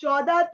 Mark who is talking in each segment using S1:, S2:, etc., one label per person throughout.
S1: 14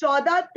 S1: 14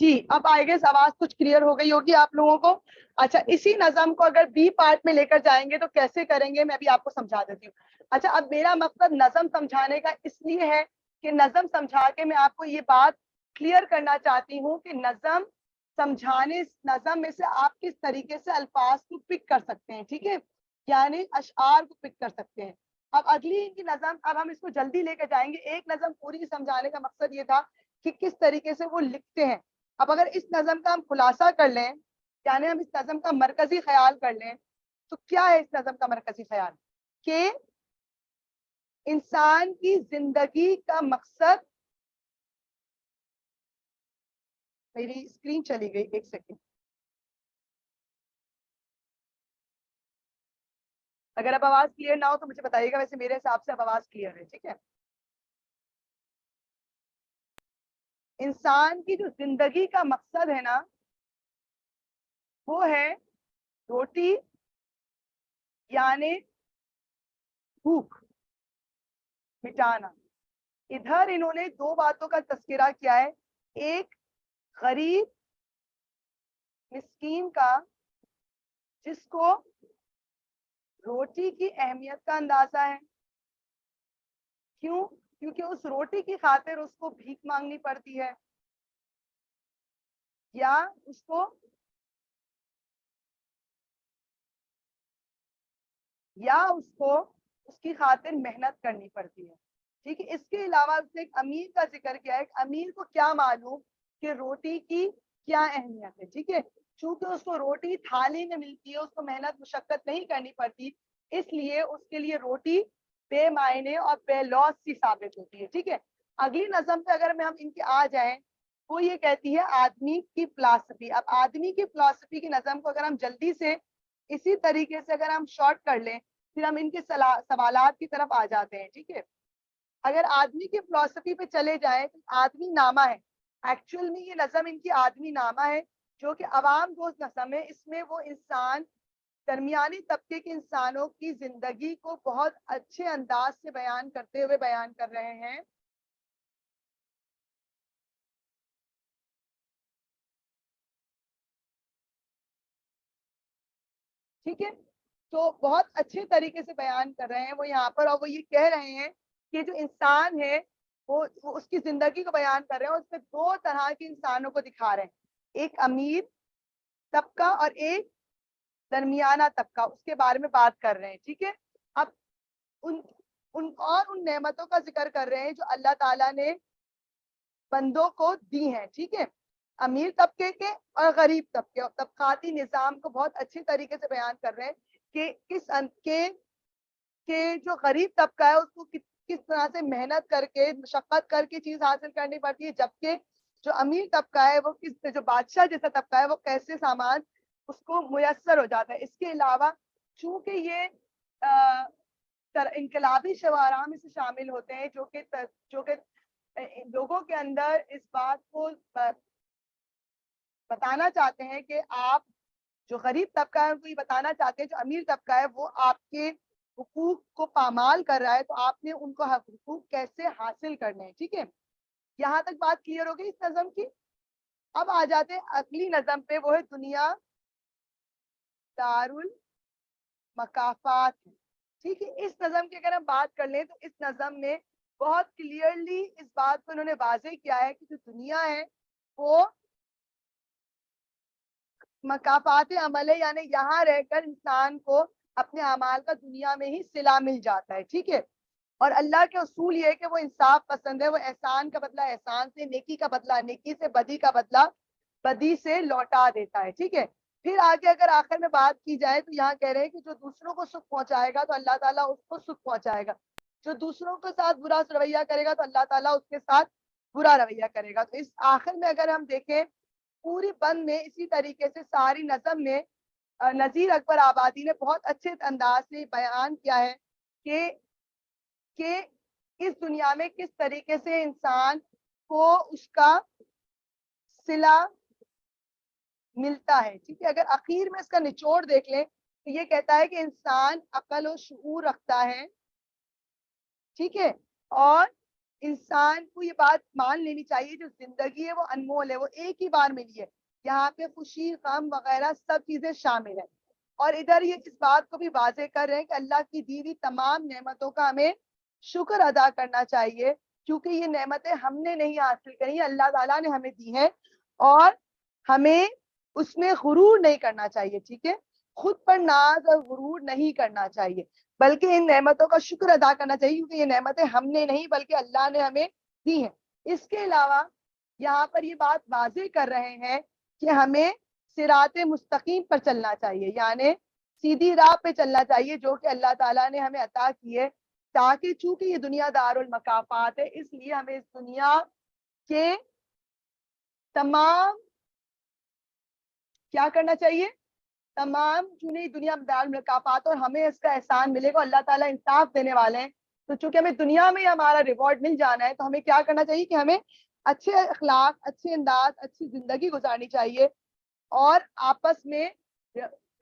S1: جی اب I guess آواز کچھ کلیئر ہو گئی ہوگی آپ لوگوں کو. اچھا اسی نظم کو اگر بی پارٹ میں لے کر جائیں گے تو کیسے کریں گے میں بھی آپ کو سمجھا دیتی ہوں. اچھا اب میرا مقصد نظم سمجھانے کا اس لیے ہے کہ نظم سمجھا کے میں آپ کو یہ بات کلیئر کرنا چاہتی ہوں کہ نظم سمجھانے نظم میں سے آپ کس طریقے سے الفاظ کو پک کر سکتے ہیں, ٹھیک ہے, یعنی اشعار کو پک کر سکتے ہیں. اب اگلی کی نظم, اب ہم اس کو جلدی لے کے جائیں گے. ایک نظم پوری سمجھانے کا مقصد یہ تھا کہ کس طریقے سے وہ لکھتے ہیں. اب اگر اس نظم کا ہم خلاصہ کر لیں, یعنی ہم اس نظم کا مرکزی خیال کر لیں, تو کیا ہے اس نظم کا مرکزی خیال؟ کہ انسان کی زندگی کا مقصد, میری اسکرین چلی گئی, ایک سیکنڈ, اگر اب آواز کلیئر نہ ہو تو مجھے بتائیے گا. ویسے میرے حساب سے اب آواز کلیئر ہے, ٹھیک ہے. انسان کی جو زندگی کا مقصد ہے نا, وہ ہے روٹی یعنی بھوک مٹانا. ادھر انہوں نے دو باتوں کا تذکرہ کیا ہے. ایک غریب مسکین کا جس کو روٹی کی اہمیت کا اندازہ ہے. کیوں؟ کیونکہ اس روٹی کی خاطر اس کو بھیک مانگنی پڑتی ہے, یا اس کو اس کی خاطر محنت کرنی پڑتی ہے. ٹھیک ہے. اس کے علاوہ اس نے ایک امیر کا ذکر کیا ہے. امیر کو کیا معلوم کہ روٹی کی کیا اہمیت ہے, ٹھیک ہے. چونکہ اس کو روٹی تھالی میں ملتی ہے, اس کو محنت مشقت نہیں کرنی پڑتی, اس لیے اس کے لیے روٹی بے معنی اور بے لوث سی ثابت ہوتی ہے, ٹھیک ہے. اگلی نظم پہ اگر ہم ان کے آ جائیں, وہ یہ کہتی ہے آدمی کی فلسفی. اب آدمی کی فلسفی کی نظم کو اگر ہم جلدی سے اسی طریقے سے اگر ہم شارٹ کر لیں, پھر ہم ان کے سوالات کی طرف آ جاتے ہیں, ٹھیک ہے. اگر آدمی کی فلسفی پہ چلے جائیں تو آدمی نامہ ہے. ایکچوئل میں یہ نظم ان کی آدمی نامہ ہے, جو کہ عوام دوست نظم ہے. اس میں وہ انسان, درمیانی طبقے کے انسانوں کی زندگی کو بہت اچھے انداز سے بیان کرتے ہوئے بیان کر رہے ہیں. ٹھیک ہے, تو بہت اچھے طریقے سے بیان کر رہے ہیں وہ یہاں پر. اور وہ یہ کہہ رہے ہیں کہ جو انسان ہے وہ اس کی زندگی کو بیان کر رہے ہیں. اس میں دو طرح کے انسانوں کو دکھا رہے ہیں, ایک امیر طبقہ اور ایک درمیانہ طبقہ. اس کے بارے میں بات کر رہے ہیں, ٹھیک ہے. اب ان نعمتوں کا ذکر کر رہے ہیں جو اللہ تعالیٰ نے بندوں کو دی ہیں, ٹھیک ہے. امیر طبقے کے اور غریب طبقے, اور طبقاتی نظام کو بہت اچھے طریقے سے بیان کر رہے ہیں کہ جو غریب طبقہ ہے اس کو کس طرح سے محنت کر کے مشقت کر کے چیز حاصل کرنی پڑتی ہے, جبکہ جو امیر طبقہ ہے وہ جو بادشاہ جیسا طبقہ ہے وہ کیسے سامان اس کو میسر ہو جاتا ہے. اس کے علاوہ چونکہ یہ انقلابی شعراء میں سے شامل ہوتے ہیں جو کہ لوگوں کے اندر اس بات کو بتانا چاہتے ہیں کہ آپ جو غریب طبقہ ہے ان کو یہ بتانا چاہتے ہیں جو امیر طبقہ ہے وہ آپ کے حقوق کو پامال کر رہا ہے, تو آپ نے ان کو حقوق کیسے حاصل کرنے ہیں, ٹھیک ہے. یہاں تک بات کلیئر ہو گئی اس نظم کی. اب آ جاتے ہیں اگلی نظم پہ, وہ ہے دنیا دار المکافات, ٹھیک ہے. اس نظم کی اگر ہم بات کر لیں تو اس نظم میں بہت کلیئرلی اس بات کو انہوں نے واضح کیا ہے کہ جو دنیا ہے وہ مکافات عمل ہے, یعنی یہاں رہ کر انسان کو اپنے اعمال کا دنیا میں ہی صلہ مل جاتا ہے, ٹھیک ہے. اور اللہ کے اصول یہ ہے کہ وہ انصاف پسند ہے, وہ احسان کا بدلہ احسان سے, نیکی کا بدلہ نیکی سے, بدی کا بدلہ بدی سے لوٹا دیتا ہے, ٹھیک ہے. پھر آگے اگر آخر میں بات کی جائے تو یہاں کہہ رہے ہیں کہ جو دوسروں کو سکھ پہنچائے گا تو اللہ تعالیٰ اس کو سکھ پہنچائے گا, جو دوسروں کے ساتھ برا رویہ کرے گا تو اللہ تعالیٰ اس کے ساتھ برا رویہ کرے گا. تو اس آخر میں اگر ہم دیکھیں پوری بند میں اسی طریقے سے ساری نظم میں نذیر اکبر آبادی نے بہت اچھے انداز سے بیان کیا ہے کہ اس دنیا میں کس طریقے سے انسان کو اس کا صلہ ملتا ہے, ٹھیک ہے. اگر اخیر میں اس کا نچوڑ دیکھ لیں تو یہ کہتا ہے کہ انسان عقل و شعور رکھتا ہے, ٹھیک ہے, اور انسان کو یہ بات مان لینی چاہیے جو زندگی ہے وہ انمول ہے, وہ ایک ہی بار ملی ہے, یہاں پہ خوشی غم وغیرہ سب چیزیں شامل ہیں. اور ادھر یہ اس بات کو بھی واضح کر رہے ہیں کہ اللہ کی دی ہوئی تمام نعمتوں کا ہمیں شکر ادا کرنا چاہیے, کیونکہ یہ نعمتیں ہم نے نہیں حاصل کری, اللہ تعالیٰ نے ہمیں دی ہیں, اور ہمیں اس میں غرور نہیں کرنا چاہیے. ٹھیک ہے, خود پر ناز اور غرور نہیں کرنا چاہیے, بلکہ ان نعمتوں کا شکر ادا کرنا چاہیے, کیونکہ یہ نعمتیں ہم نے نہیں بلکہ اللہ نے ہمیں دی ہیں. اس کے علاوہ یہاں پر یہ بات واضح کر رہے ہیں کہ ہمیں صراط مستقیم پر چلنا چاہیے, یعنی سیدھی راہ پہ چلنا چاہیے جو کہ اللہ تعالیٰ نے ہمیں عطا کی ہے, تاکہ چونکہ یہ دنیا دار المکافات ہے, اس لیے ہمیں اس دنیا کے تمام کیا کرنا چاہیے, تمام چونکہ دنیا دار المکافات اور ہمیں اس کا احسان ملے گا, اللہ تعالیٰ انصاف دینے والے ہیں, تو چونکہ ہمیں دنیا میں ہمارا ریوارڈ مل جانا ہے, تو ہمیں کیا کرنا چاہیے کہ ہمیں اچھے اخلاق, اچھے انداز, اچھی زندگی گزارنی چاہیے, اور آپس میں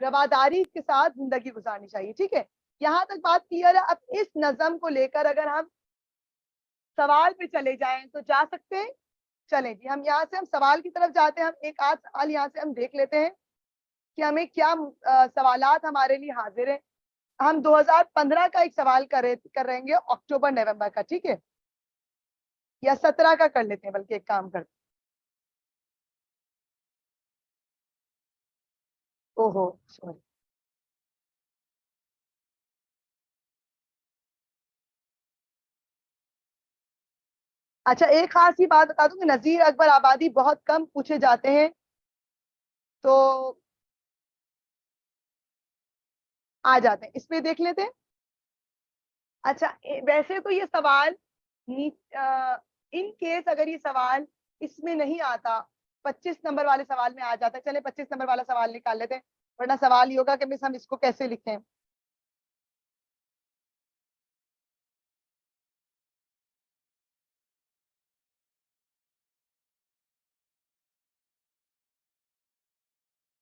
S1: رواداری کے ساتھ زندگی گزارنی چاہیے. ٹھیک ہے, یہاں تک بات کلیئر ہے. اب اس نظم کو لے کر اگر ہم سوال پہ چلے جائیں تو جا سکتے ہیں. چلیں جی, ہم یہاں سے ہم سوال کی طرف جاتے ہیں. ہم ایک آدھ سوال یہاں سے ہم دیکھ لیتے ہیں کہ ہمیں کیا سوالات ہمارے لیے حاضر ہیں. ہم 2015 کا ایک سوال کر رہیں گے, اکتوبر نومبر کا. ٹھیک ہے, یا 17 کا کر لیتے ہیں, بلکہ ایک کام کرتے ہیں. اوہو سوری, اچھا ایک خاص ہی بات بتا دوں کہ نذیر اکبر آبادی بہت کم پوچھے جاتے ہیں, تو آ جاتے ہیں, اس پہ دیکھ لیتے ہیں. اچھا ویسے تو یہ سوال ان کیس اگر یہ سوال اس میں نہیں آتا, 25 نمبر والے سوال میں آ جاتا ہے. چلے 25 نمبر والا سوال نکال لیتے ہیں, ورنہ سوال یہ ہوگا کہ مس ہم اس کو کیسے لکھیں.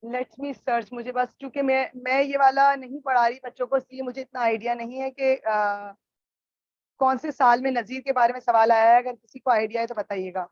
S1: لیٹ می سرچ, مجھے بس چونکہ میں یہ والا نہیں پڑھا رہی بچوں کو, اس لیے مجھے اتنا آئیڈیا نہیں ہے کہ کون سے سال میں نذیر کے بارے میں سوال آیا ہے. اگر کسی کو آئیڈیا ہے تو بتائیے گا.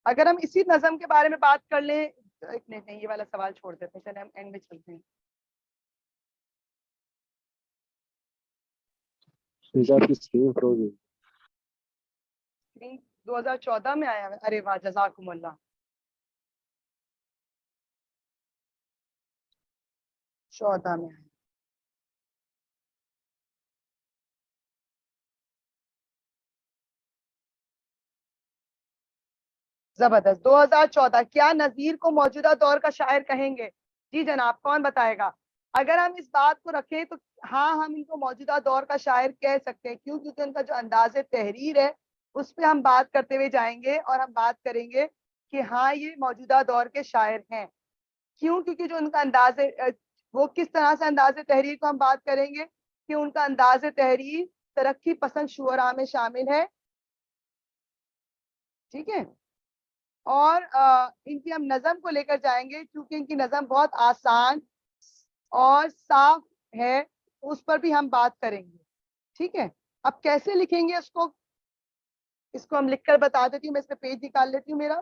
S1: اگر ہم اسی نظم کے بارے میں بات کر لیں, ایک منٹ, نہیں یہ والا سوال چھوڑ دیتے ہیں, چلے ہم اینڈ میں چلتے ہیں. 2014 میں آیا ہے, ارے واہ جزاکم اللہ. 14 میں آیا, زبردست. 2014, کیا نذیر کو موجودہ دور کا شاعر کہیں گے؟ جی جناب, کون بتائے گا؟ اگر ہم اس بات کو رکھیں تو ہاں, ہم ان کو موجودہ دور کا شاعر کہہ سکتے ہیں. کیوں؟ کیونکہ ان کا جو انداز تحریر ہے اس پہ ہم بات کرتے ہوئے جائیں گے, اور ہم بات کریں گے کہ ہاں یہ موجودہ دور کے شاعر ہیں. کیوں؟ کیونکہ جو ان کا انداز وہ کس طرح سے انداز تحریر کو ہم بات کریں گے کہ ان کا انداز تحریر ترقی پسند شعراء میں شامل ہے. ٹھیک ہے, اور ان کی ہم نظم کو لے کر جائیں گے, کیونکہ ان کی نظم بہت آسان اور صاف ہے, اس پر بھی ہم بات کریں گے. ٹھیک ہے, اب کیسے لکھیں گے اس کو ہم لکھ کر بتا دیتی ہوں. میں اس پہ پیج نکال لیتی ہوں میرا.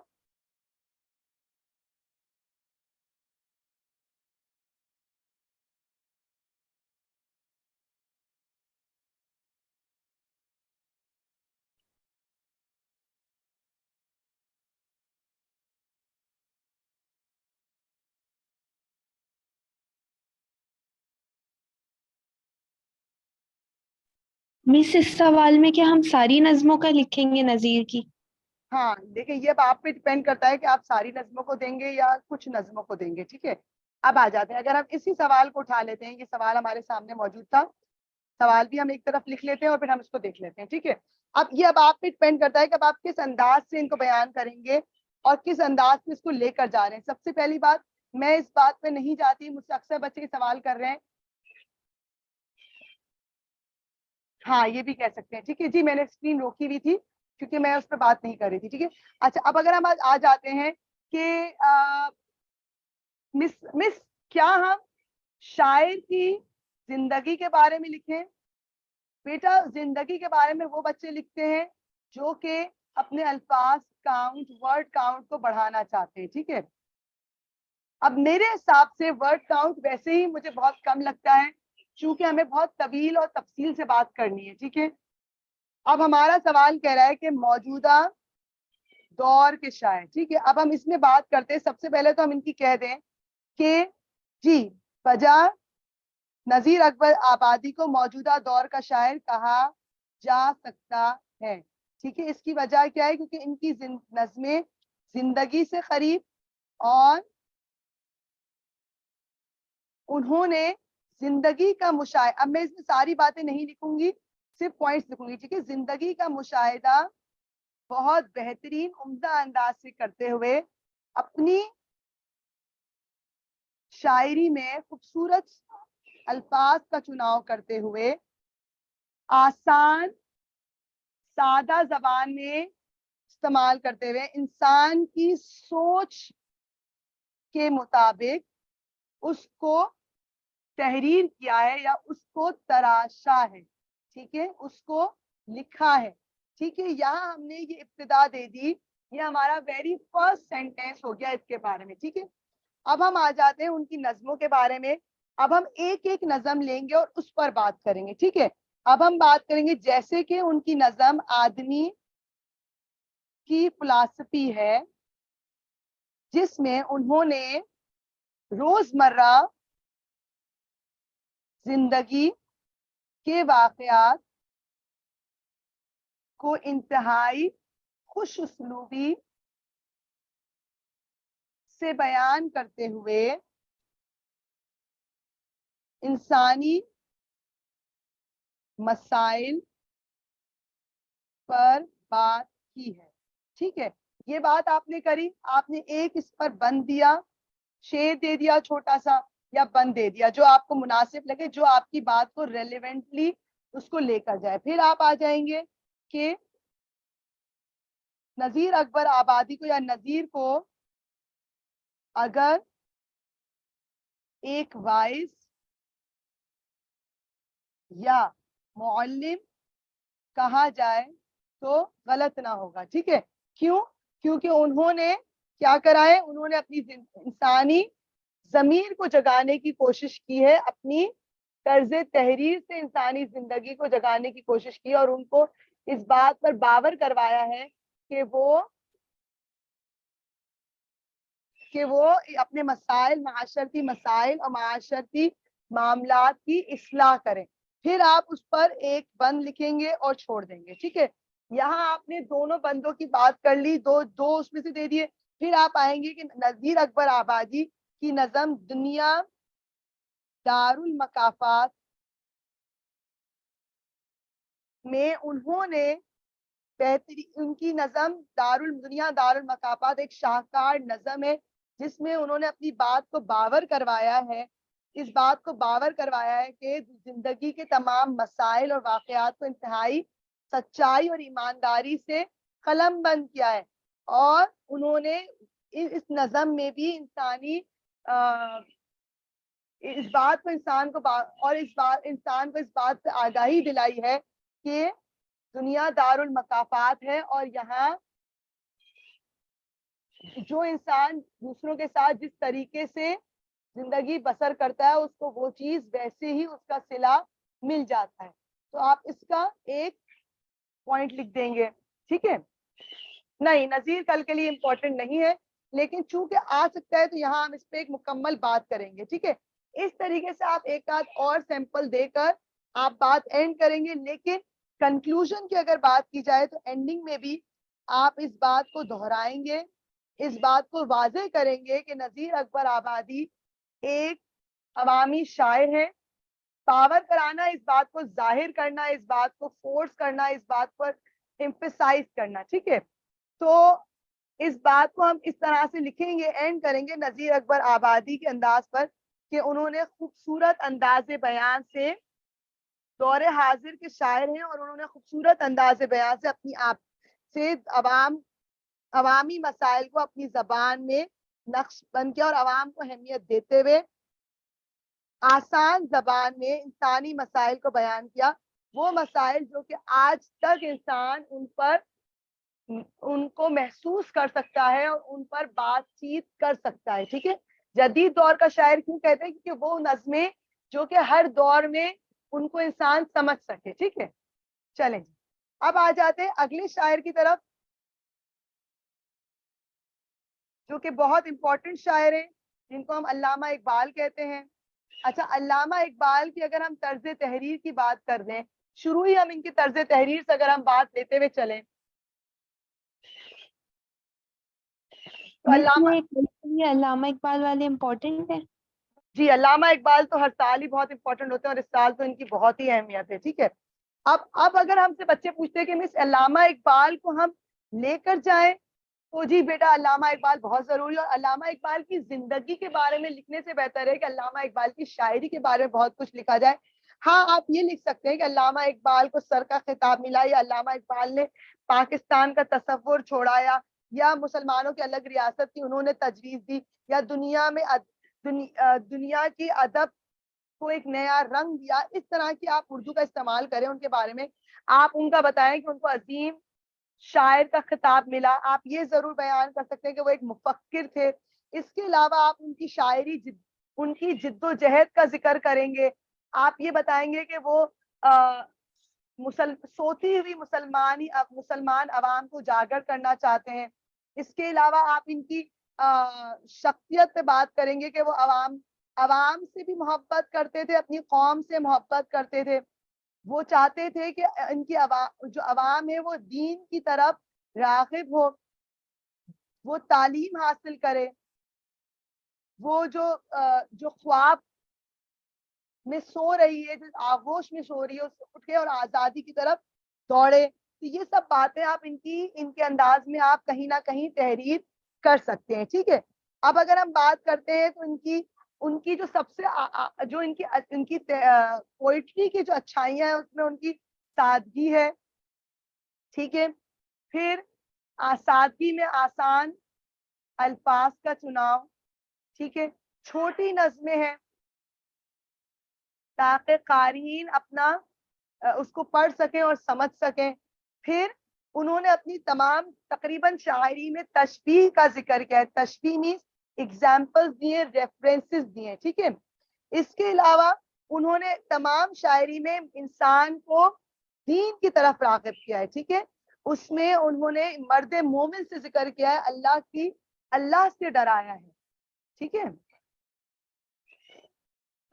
S2: مس اس سوال میں کیا ہم ساری نظموں کا لکھیں گے نذیر کی؟
S1: ہاں دیکھیں, یہ اب آپ پہ ڈپینڈ کرتا ہے کہ آپ ساری نظموں کو دیں گے یا کچھ نظموں کو دیں گے. ٹھیک ہے, اب آ جاتے ہیں. اگر ہم اسی سوال کو اٹھا لیتے ہیں, یہ سوال ہمارے سامنے موجود تھا, سوال بھی ہم ایک طرف لکھ لیتے ہیں اور پھر ہم اس کو دیکھ لیتے ہیں. ٹھیک ہے, اب آپ پہ ڈپینڈ کرتا ہے کہ اب آپ کس انداز سے ان کو بیان کریں گے اور کس انداز سے اس کو لے کر جا رہے ہیں. سب سے پہلی بات, میں اس بات پہ نہیں جاتی, مجھ سے اکثر بچے سوال کر رہے ہیں. ہاں یہ بھی کہہ سکتے ہیں. ٹھیک ہے جی, میں نے اسکرین روکی ہوئی تھی کیونکہ میں اس پہ بات نہیں کر رہی تھی. ٹھیک ہے, اچھا اب اگر ہم آ جاتے ہیں کہ مس کیا ہم شاعر کی زندگی کے بارے میں لکھیں؟ بیٹا زندگی کے بارے میں وہ بچے لکھتے ہیں جو کہ اپنے الفاظ کاؤنٹ, ورڈ کاؤنٹ کو بڑھانا چاہتے ہیں. ٹھیک ہے, اب میرے حساب سے ورڈ کاؤنٹ ویسے ہی مجھے بہت کم لگتا ہے چونکہ ہمیں بہت طویل اور تفصیل سے بات کرنی ہے. ٹھیک ہے, اب ہمارا سوال کہہ رہا ہے کہ موجودہ دور کے شاعر. ٹھیک ہے, اب ہم اس میں بات کرتے ہیں. سب سے پہلے تو ہم ان کی کہہ دیں کہ جی وجہ نذیر اکبر آبادی کو موجودہ دور کا شاعر کہا جا سکتا ہے. ٹھیک ہے, اس کی وجہ کیا ہے؟ کیونکہ ان کی نظمیں زندگی سے قریب اور انہوں نے زندگی کا مشاہدہ, اب میں اس میں ساری باتیں نہیں لکھوں گی, صرف پوائنٹس لکھوں گی. ٹھیک ہے, زندگی کا مشاہدہ بہت بہترین عمدہ انداز سے کرتے ہوئے اپنی شاعری میں خوبصورت الفاظ کا چناؤ کرتے ہوئے آسان سادہ زبان میں استعمال کرتے ہوئے انسان کی سوچ کے مطابق اس کو تحریر کیا ہے یا اس کو تراشا ہے. ٹھیک ہے, اس کو لکھا ہے. ٹھیک ہے, یہاں ہم نے یہ ابتدا دے دی, یہ ہمارا ویری فرسٹ سینٹینس ہو گیا اس کے بارے میں. ٹھیک ہے, اب ہم آ جاتے ہیں ان کی نظموں کے بارے میں. اب ہم ایک ایک نظم لیں گے اور اس پر بات کریں گے. ٹھیک ہے, اب ہم بات کریں گے جیسے کہ ان کی نظم آدمی کی فلسفی ہے جس میں انہوں نے روزمرہ زندگی کے واقعات کو انتہائی خوش اسلوبی سے بیان کرتے ہوئے انسانی مسائل پر بات کی ہے. ٹھیک ہے, یہ بات آپ نے کری, آپ نے ایک اس پر بند دیا, شیر دے دیا چھوٹا سا یا بند دے دیا, جو آپ کو مناسب لگے, جو آپ کی بات کو ریلیونٹلی اس کو لے کر جائے. پھر آپ آ جائیں گے کہ نذیر اکبر آبادی کو یا نذیر کو اگر ایک وائز یا معلم کہا جائے تو غلط نہ ہوگا. ٹھیک ہے, کیوں؟ کیونکہ انہوں نے کیا کرا ہے, انہوں نے اپنی انسانی ضمیر کو جگانے کی کوشش کی ہے, اپنی طرز تحریر سے انسانی زندگی کو جگانے کی کوشش کی, اور ان کو اس بات پر باور کروایا ہے کہ وہ اپنے مسائل, معاشرتی مسائل اور معاشرتی معاملات کی اصلاح کریں. پھر آپ اس پر ایک بند لکھیں گے اور چھوڑ دیں گے. ٹھیک ہے, یہاں آپ نے دونوں بندوں کی بات کر لی, دو اس میں سے دے دیے. پھر آپ آئیں گے کہ نذیر اکبر آبادی کی نظم دنیا دارالمکافات میں انہوں نے بہترین, ان کی نظم دنیا دارالمکافات ایک شاہکار نظم ہے جس میں انہوں نے اپنی بات کو باور کروایا ہے, اس بات کو باور کروایا ہے کہ زندگی کے تمام مسائل اور واقعات کو انتہائی سچائی اور ایمانداری سے قلم بند کیا ہے, اور انہوں نے اس نظم میں بھی انسانی اس بات کو انسان کو اس بات سے آگاہی دلائی ہے کہ دنیا دارالمکافات ہے, اور یہاں جو انسان دوسروں کے ساتھ جس طریقے سے زندگی بسر کرتا ہے اس کو وہ چیز ویسے ہی اس کا صلہ مل جاتا ہے. تو آپ اس کا ایک پوائنٹ لکھ دیں گے. ٹھیک ہے, نہیں نذیر کل کے لیے امپورٹنٹ نہیں ہے, لیکن چونکہ آ سکتا ہے تو یہاں ہم اس پہ ایک مکمل بات کریں گے. ٹھیک ہے, اس طریقے سے آپ ایک آدھ اور سیمپل دے کر آپ بات اینڈ کریں گے, لیکن کنکلوژن کی اگر بات کی جائے تو اینڈنگ میں بھی آپ اس بات کو دہرائیں گے, اس بات کو واضح کریں گے کہ نذیر اکبر آبادی ایک عوامی شاعر ہے. پاور کرانا, اس بات کو ظاہر کرنا, اس بات کو فورس کرنا, اس بات پر ایمفسائز کرنا. ٹھیک ہے, تو اس بات کو ہم اس طرح سے لکھیں گے, اینڈ کریں گے نذیر اکبر آبادی کے انداز پر کہ انہوں نے خوبصورت انداز بیان سے دور حاضر کے شاعر ہیں, اور انہوں نے خوبصورت انداز بیان سے
S3: سے عوامی مسائل کو اپنی زبان میں نقش بند کیا اور عوام کو اہمیت دیتے ہوئے آسان زبان میں انسانی مسائل کو بیان کیا، وہ مسائل جو کہ آج تک انسان ان کو محسوس کر سکتا ہے اور ان پر بات چیت کر سکتا ہے. ٹھیک ہے، جدید دور کا شاعر کیوں کہتے ہیں؟ کیونکہ وہ نظمیں جو کہ ہر دور میں ان کو انسان سمجھ سکے. ٹھیک ہے، چلیں اب آ جاتے ہیں اگلے شاعر کی طرف جو کہ بہت امپورٹنٹ شاعر ہیں، جن کو ہم علامہ اقبال کہتے ہیں. اچھا، علامہ اقبال کی اگر ہم طرز تحریر کی بات کر لیں، شروع ہی ہم ان کی طرز تحریر سے اگر ہم بات لیتے ہوئے چلیں تو
S2: علامہ اقبال والے امپورٹنٹ ہیں.
S3: جی، علامہ اقبال تو ہر سال ہی بہت امپورٹنٹ ہوتے ہیں اور اس سال تو ان کی بہت ہی اہمیت ہے. ٹھیک ہے، اب اگر ہم سے بچے پوچھتے ہیں کہ مس علامہ اقبال کو ہم لے کر جائیں تو جی بیٹا، علامہ اقبال بہت ضروری ہے. اور علامہ اقبال کی زندگی کے بارے میں لکھنے سے بہتر ہے کہ علامہ اقبال کی شاعری کے بارے میں بہت کچھ لکھا جائے. ہاں، آپ یہ لکھ سکتے ہیں کہ علامہ اقبال کو سر کا خطاب ملا، یا علامہ اقبال نے پاکستان کا تصور چھوڑایا، یا مسلمانوں کی الگ ریاست کی انہوں نے تجویز دی، یا دنیا کی ادب کو ایک نیا رنگ دیا. اس طرح کی آپ اردو کا استعمال کریں ان کے بارے میں. آپ ان کا بتائیں کہ ان کو عظیم شاعر کا خطاب ملا. آپ یہ ضرور بیان کر سکتے ہیں کہ وہ ایک مفکر تھے. اس کے علاوہ آپ ان کی شاعری ان کی جد و جہد کا ذکر کریں گے. آپ یہ بتائیں گے کہ وہ سوتی ہوئی مسلمان عوام کو اجاگر کرنا چاہتے ہیں. اس کے علاوہ آپ ان کی شخصیت پہ بات کریں گے کہ وہ عوام سے بھی محبت کرتے تھے، اپنی قوم سے محبت کرتے تھے. وہ چاہتے تھے کہ ان کی جو عوام ہے وہ دین کی طرف راغب ہو، وہ تعلیم حاصل کرے، وہ جو خواب میں سو رہی ہے، جس آغوش میں سو رہی ہے، اس سے اٹھے اور آزادی کی طرف دوڑے. تو یہ سب باتیں آپ ان کے انداز میں آپ کہیں نہ کہیں تحریر کر سکتے ہیں. ٹھیک ہے، اب اگر ہم بات کرتے ہیں تو ان کی جو سب سے جو ان کی پوئٹری کی جو اچھائیاں ہیں اس میں ان کی سادگی ہے. ٹھیک ہے، پھر سادگی میں آسان الفاظ کا چناؤ. ٹھیک ہے، چھوٹی نظمیں ہیں تاکہ قارئین اپنا اس کو پڑھ سکیں اور سمجھ سکیں. پھر انہوں نے اپنی تمام تقریباً شاعری میں تشبیہ کا ذکر کیا ہے. تشبیہ مینس ایگزامپل دیے، ریفرنسز دیے. ٹھیک ہے، اس کے علاوہ انہوں نے تمام شاعری میں انسان کو دین کی طرف راغب کیا ہے. ٹھیک ہے، اس میں انہوں نے مرد مومن سے ذکر کیا ہے، اللہ سے ڈرایا ہے. ٹھیک ہے،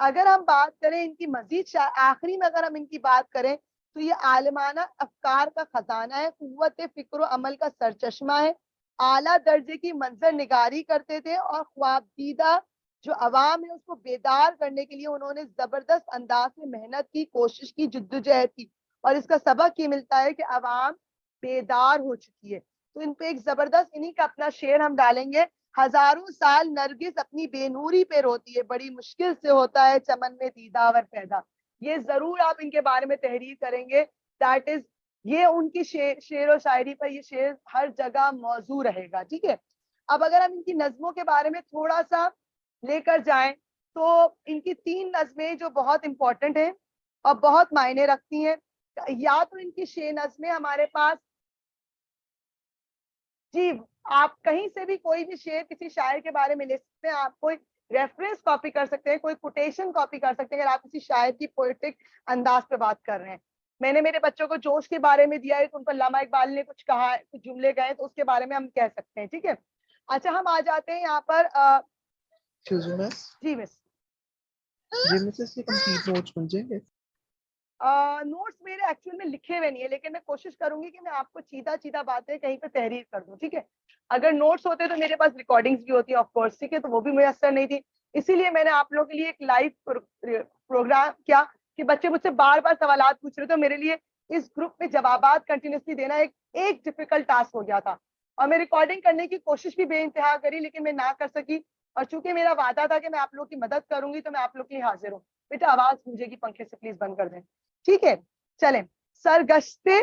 S3: اگر ہم بات کریں ان کی مزید آخری میں اگر ہم ان کی بات کریں تو یہ عالمانہ افکار کا خزانہ ہے، قوت فکر و عمل کا سرچشمہ ہے، اعلیٰ درجے کی منظر نگاری کرتے تھے اور خواب دیدہ جو عوام ہے اس کو بیدار کرنے کے لیے انہوں نے زبردست انداز میں محنت کی، کوشش کی، جدوجہد کی. اور اس کا سبق یہ ملتا ہے کہ عوام بیدار ہو چکی ہے. تو ان پہ ایک زبردست انہی کا اپنا شعر ہم ڈالیں گے. ہزاروں سال نرگس اپنی بے نوری پہ روتی ہے، بڑی مشکل سے ہوتا ہے چمن میں دیداور پیدا. یہ ضرور آپ ان کے بارے میں تحریر کریں گے. دیٹ از یہ ان کی شعر و شاعری پر یہ شعر ہر جگہ موضوع رہے گا. ٹھیک ہے، اب اگر ہم ان کی نظموں کے بارے میں تھوڑا سا لے کر جائیں تو ان کی 3 نظمیں جو بہت امپورٹنٹ ہیں اور بہت معنی رکھتی ہیں. یا تو ان کی 6 نظمیں ہمارے پاس، جی آپ کہیں سے بھی کوئی بھی شعر کسی شاعر کے بارے میں لے سکتے ہیں. آپ کوئی ریفرنس کاپی کر سکتے ہیں، کوئی کوٹیشن کاپی کر سکتے ہیں اگر آپ کسی شاعر کی پوئٹک انداز پہ بات کر رہے ہیں. میں نے میرے بچوں کو جوش کے بارے میں دیا ہے تو ان پر علامہ اقبال نے کچھ کہا ہے، کچھ جملے گئے تو اس کے بارے میں ہم کہہ سکتے ہیں. ٹھیک ہے، اچھا ہم آ جاتے ہیں یہاں پر جی مس نوٹس میرے ایکچوئل میں لکھے ہوئے نہیں ہے، لیکن میں کوشش کروں گی کہ میں آپ کو چیدہ باتیں کہیں پہ تحریر کر دوں. ٹھیک ہے، اگر نوٹس ہوتے تو میرے پاس ریکارڈنگز بھی ہوتی آف کورس. ٹھیک ہے، تو وہ بھی میسر نہیں تھی، اسی لیے میں نے آپ لوگوں کے لیے ایک لائیو پروگرام کیا کہ بچے مجھ سے بار بار سوالات پوچھ رہے تھے. میرے لیے اس گروپ میں جوابات کنٹینیوسلی دینا ایک ڈیفیکلٹ ٹاسک ہو گیا تھا اور میں ریکارڈنگ کرنے کی کوشش بھی بے انتہا کری لیکن میں نہ کر سکی. اور چونکہ میرا وعدہ تھا کہ میں آپ لوگوں کی مدد کروں گی تو میں آپ لوگ کے لیے حاضر ہوں. بیٹا آواز گونجے گی، پنکھے سے پلیز بند کر دیں. ٹھیک ہے، چلیں. سرگشتے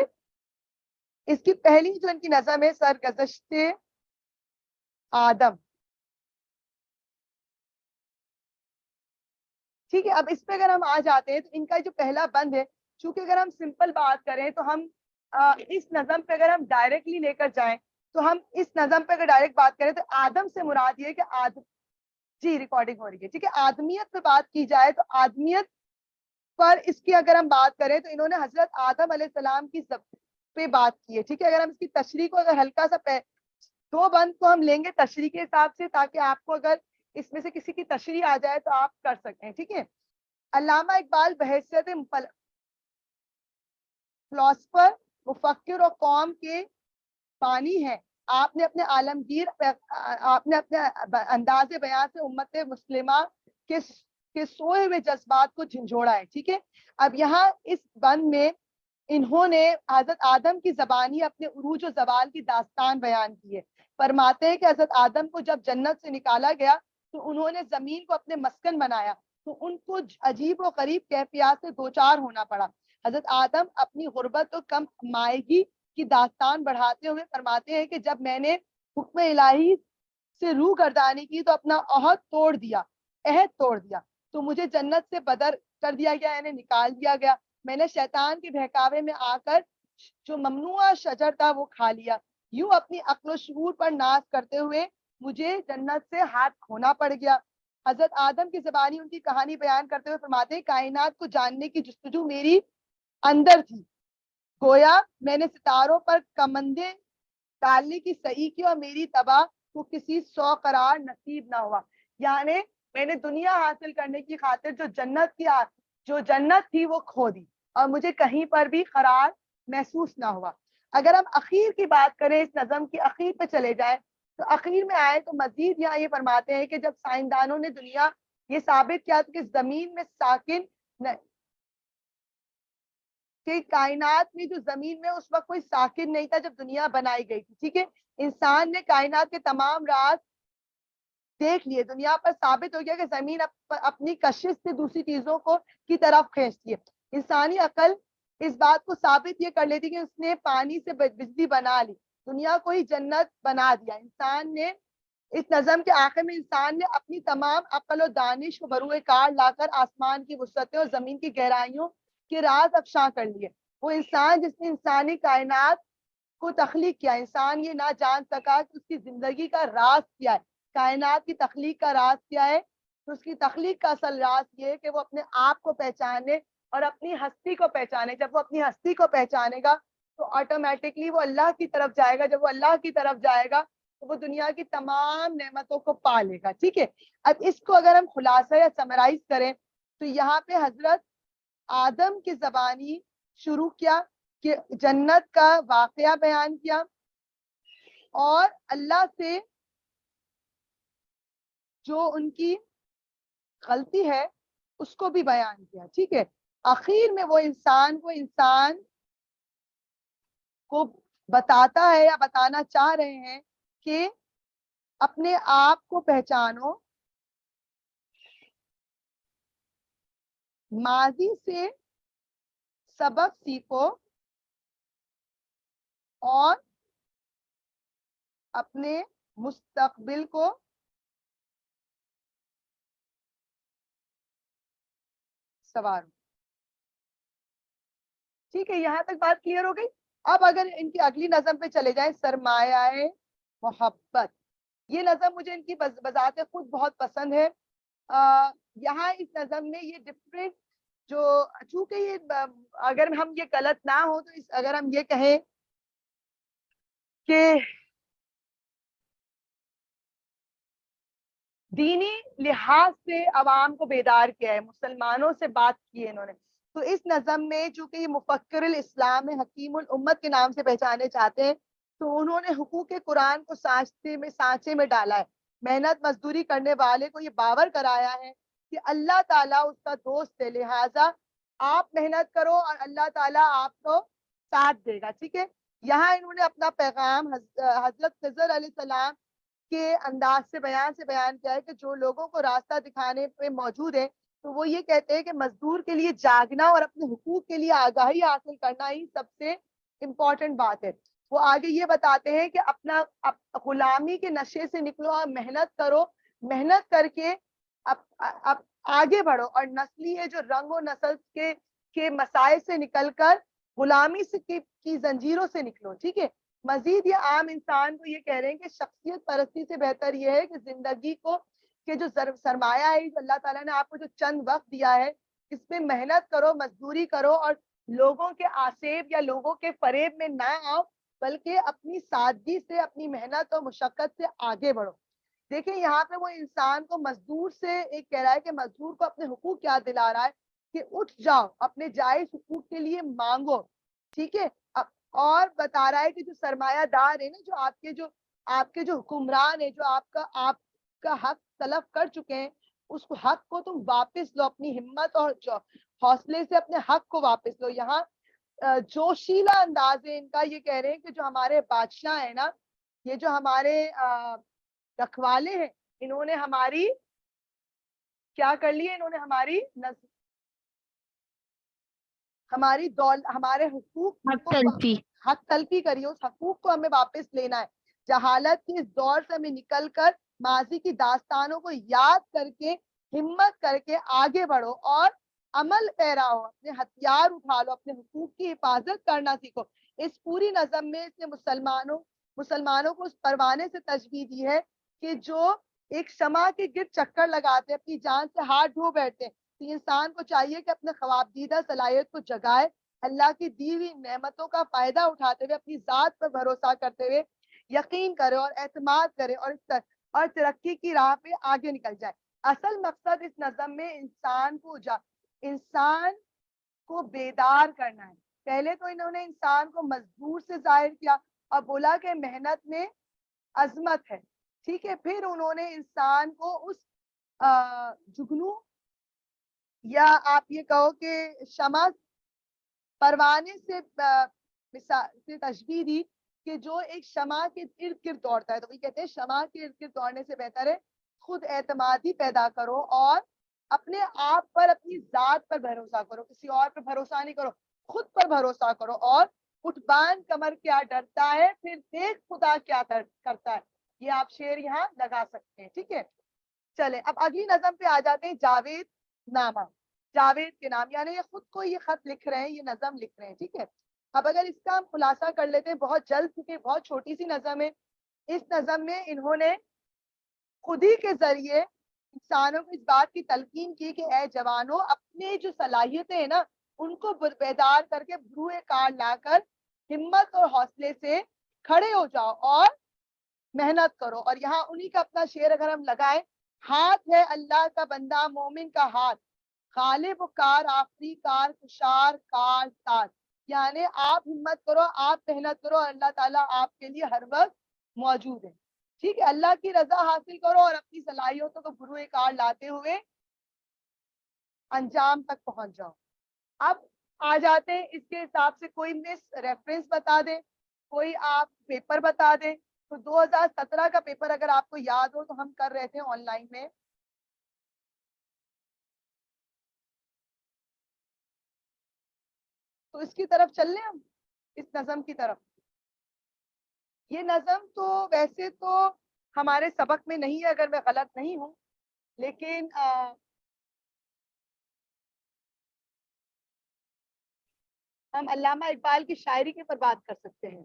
S3: اس کی پہلی جو ان کی نظم ہے سرگزشت آدم. ٹھیک ہے, اب اس پہ اگر ہم آ جاتے ہیں تو ان کا جو پہلا بند ہے, چونکہ اگر ہم سمپل بات کریں تو ہم اس نظم پہ اگر ہم ڈائریکٹلی لے کر جائیں تو ہم اس نظم پہ اگر ڈائریکٹ بات کریں تو آدم سے مراد یہ ہے کہ جی ریکارڈنگ ہو رہی ہے, ٹھیک ہے, آدمیت پہ بات کی جائے تو آدمیت پر اس کی اگر ہم بات کریں تو انہوں نے حضرت آدم علیہ السلام کی پہ بات کی ہے. ٹھیک ہے, اگر ہم اس کی تشریح کو اگر ہلکا سا دو بند کو ہم لیں گے تشریح کے حساب سے, تاکہ آپ کو اگر اس میں سے کسی کی تشریح آ جائے تو آپ کر سکیں. ٹھیک ہے, علامہ اقبال بحیثیت فلاسفر, مفکر اور قوم کے بانی ہیں. آپ نے اپنے عالمگیر آپ نے اپنے انداز بیان سے امت مسلمہ کے سوئے ہوئے جذبات کو جھنجھوڑا ہے. ٹھیک ہے, اب یہاں اس بند میں انہوں نے حضرت آدم کی زبانی اپنے عروج و زوال کی داستان بیان کی ہے. فرماتے ہیں کہ حضرت آدم کو جب جنت سے نکالا گیا تو انہوں نے زمین کو اپنے مسکن بنایا تو ان کو عجیب و غریب کیفیات سے دوچار ہونا پڑا. حضرت آدم اپنی غربت و کم مائگی کی داستان بڑھاتے ہوئے فرماتے ہیں کہ جب میں نے حکم الہی سے روح گردانی کی تو اپنا عہد توڑ دیا تو مجھے جنت سے بدر کر دیا گیا, یعنی نکال دیا گیا. میں نے شیطان کے بہکاوے میں آ کر جو ممنوع شجر تھا وہ کھا لیا. یوں اپنی عقل و شعور پر ناز کرتے ہوئے مجھے جنت سے ہاتھ کھونا پڑ گیا. حضرت آدم کی زبانی ان کی کہانی بیان کرتے ہوئے فرماتے ہیں کائنات کو جاننے کی جستجو میری اندر تھی, گویا میں نے ستاروں پر کمندیں ڈالنے کی صحیح کی اور میری تباہ کو کسی سو قرار نصیب نہ ہوا. یعنی میں نے دنیا حاصل کرنے کی خاطر جو جنت تھی وہ کھو دی اور مجھے کہیں پر بھی قرار محسوس نہ ہوا. اگر ہم اخیر کی بات کریں, اس نظم کی اخیر پہ چلے جائیں تو اخیر میں آئے تو مزید یہاں یہ فرماتے ہیں کہ جب سائنسدانوں نے دنیا یہ ثابت کیا کہ زمین میں ساکن کہ کائنات میں جو زمین میں اس وقت کوئی ساکن نہیں تھا جب دنیا بنائی گئی تھی. ٹھیک ہے, انسان نے کائنات کے تمام راز دیکھ لیے, دنیا پر ثابت ہو گیا کہ زمین اپنی کشش سے دوسری چیزوں کو کی طرف کھینچتی ہے. انسانی عقل اس بات کو ثابت یہ کر لیتی کہ اس نے پانی سے بجلی بنا لی, دنیا کو ہی جنت بنا دیا. انسان نے اس نظم کے آخر میں انسان نے اپنی تمام عقل و دانش کو بروئے کار لا کر آسمان کی وسعتیں اور زمین کی گہرائیوں کے راز افشاں کر لیے. وہ انسان جس نے انسانی کائنات کو تخلیق کیا, انسان یہ نہ جان سکا کہ اس کی زندگی کا راز کیا ہے, کائنات کی تخلیق کا راز کیا ہے. تو اس کی تخلیق کا اصل راز یہ ہے کہ وہ اپنے آپ کو پہچانے اور اپنی ہستی کو پہچانے. جب وہ اپنی ہستی کو پہچانے گا تو آٹومیٹکلی وہ اللہ کی طرف جائے گا. جب وہ اللہ کی طرف جائے گا تو وہ دنیا کی تمام نعمتوں کو پا لے گا. ٹھیک ہے, اب اس کو اگر ہم خلاصہ یا سمرائز کریں تو یہاں پہ حضرت آدم کی زبانی شروع کیا کہ جنت کا واقعہ بیان کیا اور اللہ سے جو ان کی غلطی ہے اس کو بھی بیان کیا. ٹھیک ہے, آخر میں وہ انسان کو بتاتا ہے یا بتانا چاہ رہے ہیں کہ اپنے آپ کو پہچانو, ماضی سے سبق سیکھو اور اپنے مستقبل کو سوارو. ٹھیک ہے, یہاں تک بات کلیئر ہو گئی. اب اگر ان کی اگلی نظم پہ چلے جائیں, سرمایہ محبت, یہ نظم مجھے ان کی بذات خود بہت پسند ہے. یہاں اس نظم میں یہ ڈفرینٹ جو چونکہ یہ اگر ہم یہ غلط نہ ہو تو اگر ہم یہ کہیں کہ دینی لحاظ سے عوام کو بیدار کیا ہے, مسلمانوں سے بات کی ہے انہوں نے, تو اس نظم میں چونکہ یہ مفکر الاسلام حکیم الامت کے نام سے پہچانے چاہتے ہیں تو انہوں نے حقوق قرآن کو سانچے میں ڈالا ہے. محنت مزدوری کرنے والے کو یہ باور کرایا ہے کہ اللہ تعالیٰ اس کا دوست ہے, لہٰذا آپ محنت کرو اور اللہ تعالیٰ آپ کو ساتھ دے گا. ٹھیک ہے, یہاں انہوں نے اپنا پیغام حضرت خضر علیہ السلام کے انداز سے بیان کیا ہے کہ جو لوگوں کو راستہ دکھانے پہ موجود ہے تو وہ یہ کہتے ہیں کہ مزدور کے لیے جاگنا اور اپنے حقوق کے لیے آگاہی حاصل کرنا ہی سب سے امپورٹنٹ بات ہے. وہ آگے یہ بتاتے ہیں کہ اپنا غلامی کے نشے سے نکلو اور محنت کرو, محنت کر کے اب آگے بڑھو, اور نسلی ہے جو رنگ و نسل کے مسائل سے نکل کر غلامی سے کی زنجیروں سے نکلو. ٹھیک ہے. مزید یہ عام انسان کو یہ کہہ رہے ہیں کہ شخصیت پرستی سے بہتر یہ ہے کہ زندگی کو کہ جو سرمایہ ہے جو اللہ تعالیٰ نے آپ کو جو چند وقت دیا ہے, اس میں محنت کرو, مزدوری کرو, اور لوگوں کے آسیب یا لوگوں کے فریب میں نہ آؤ, بلکہ اپنی سادگی سے, اپنی محنت اور مشقت سے آگے بڑھو. دیکھیں یہاں پہ وہ انسان کو مزدور سے ایک کہہ رہا ہے کہ مزدور کو اپنے حقوق کیا دلا رہا ہے کہ اٹھ جاؤ, اپنے جائز حقوق کے لیے مانگو. ٹھیک ہے. اور بتا رہا ہے کہ جو سرمایہ دار ہے نا, جو آپ کے جو حکمران ہے, جو آپ کا حق طلب کر چکے ہیں, اس حق کو تم واپس لو, اپنی ہمت اور حوصلے سے اپنے حق کو واپس لو. یہاں جوشیلا انداز ہے ان کا, یہ کہہ رہے ہیں کہ جو ہمارے بادشاہ ہیں نا, یہ جو ہمارے رکھوالے ہیں, انہوں نے ہماری کیا کر لی ہے, انہوں نے ہمارے حقوق حق تلفی کری, اس حقوق کو ہمیں واپس لینا ہے. جہالت کے اس دور سے ہمیں نکل کر ماضی کی داستانوں کو یاد کر کے ہمت کر کے آگے بڑھو اور عمل پیرا ہو, اپنے ہتھیار اٹھا لو, اپنے حقوق کی حفاظت کرنا سیکھو. اس پوری نظم میں اس نے مسلمانوں کو اس پروانے سے تشبیہ دی ہے کہ جو ایک شمع کے گرد چکر لگاتے, اپنی جان سے ہاتھ دھو بیٹھتے. تو انسان کو چاہیے کہ اپنے خوابدیدہ صلاحیت کو جگائے, اللہ کی دی ہوئی نعمتوں کا فائدہ اٹھاتے ہوئے اپنی ذات پر بھروسہ کرتے ہوئے یقین کرے اور اعتماد کرے اور ترقی کی راہ پہ آگے نکل جائے. اصل مقصد اس نظم میں انسان کو بیدار کرنا ہے. پہلے تو انہوں نے انسان کو مزدور سے ظاہر کیا اور بولا کہ محنت میں عظمت ہے. ٹھیک ہے. پھر انہوں نے انسان کو اس جگنو یا آپ یہ کہو کہ شمع پروانے سے تشبیہ دی کہ جو ایک شمع کے ارد گرد دوڑتا ہے. تو وہ کہتے ہیں شمع کے ارد گرد دوڑنے سے بہتر ہے خود اعتمادی پیدا کرو اور اپنے آپ پر, اپنی ذات پر بھروسہ کرو, کسی اور پر بھروسہ نہیں کرو, خود پر بھروسہ کرو. اور اٹھ بان کمر کیا ڈرتا ہے, پھر دیکھ خدا کیا کرتا ہے. یہ آپ شعر یہاں لگا سکتے ہیں. ٹھیک ہے. چلے اب اگلی نظم پہ آ جاتے ہیں. جاوید نامہ, جاوید کے نام, یعنی یہ خود کو یہ خط لکھ رہے ہیں, یہ نظم لکھ رہے ہیں. ٹھیک ہے. اب اگر اس کا ہم خلاصہ کر لیتے ہیں بہت جلد, کیونکہ بہت چھوٹی سی نظم ہے. اس نظم میں انہوں نے خود ہی کے ذریعے انسانوں کو اس بات کی تلقین کی کہ اے جوانوں, اپنے جو صلاحیتیں ہیں نا ان کو بیدار کر کے بروئے کار لا کر ہمت اور حوصلے سے کھڑے ہو جاؤ اور محنت کرو. اور یہاں انہی کا اپنا شعر اگر ہم لگائیں, ہاتھ ہے اللہ کا بندہ مومن کا ہاتھ, غالب و کار آفری کار کشار کار تار. یعنی آپ ہمت کرو, آپ محنت کرو, اللہ تعالیٰ آپ کے لیے ہر وقت موجود ہے. ٹھیک ہے. اللہ کی رضا حاصل کرو اور اپنی صلاحیتوں کو بروئے کار لاتے ہوئے انجام تک پہنچ جاؤ. اب آ جاتے ہیں اس کے حساب سے, کوئی مس ریفرنس بتا دیں, کوئی آپ پیپر بتا دیں. تو 2017 کا پیپر اگر آپ کو یاد ہو تو ہم کر رہے تھے آن لائن میں, تو اس کی طرف چل لیں ہم, اس نظم کی طرف. یہ نظم تو ویسے تو ہمارے سبق میں نہیں ہے اگر میں غلط نہیں ہوں, لیکن ہم علامہ اقبال کی شاعری کے پر بات کر سکتے ہیں.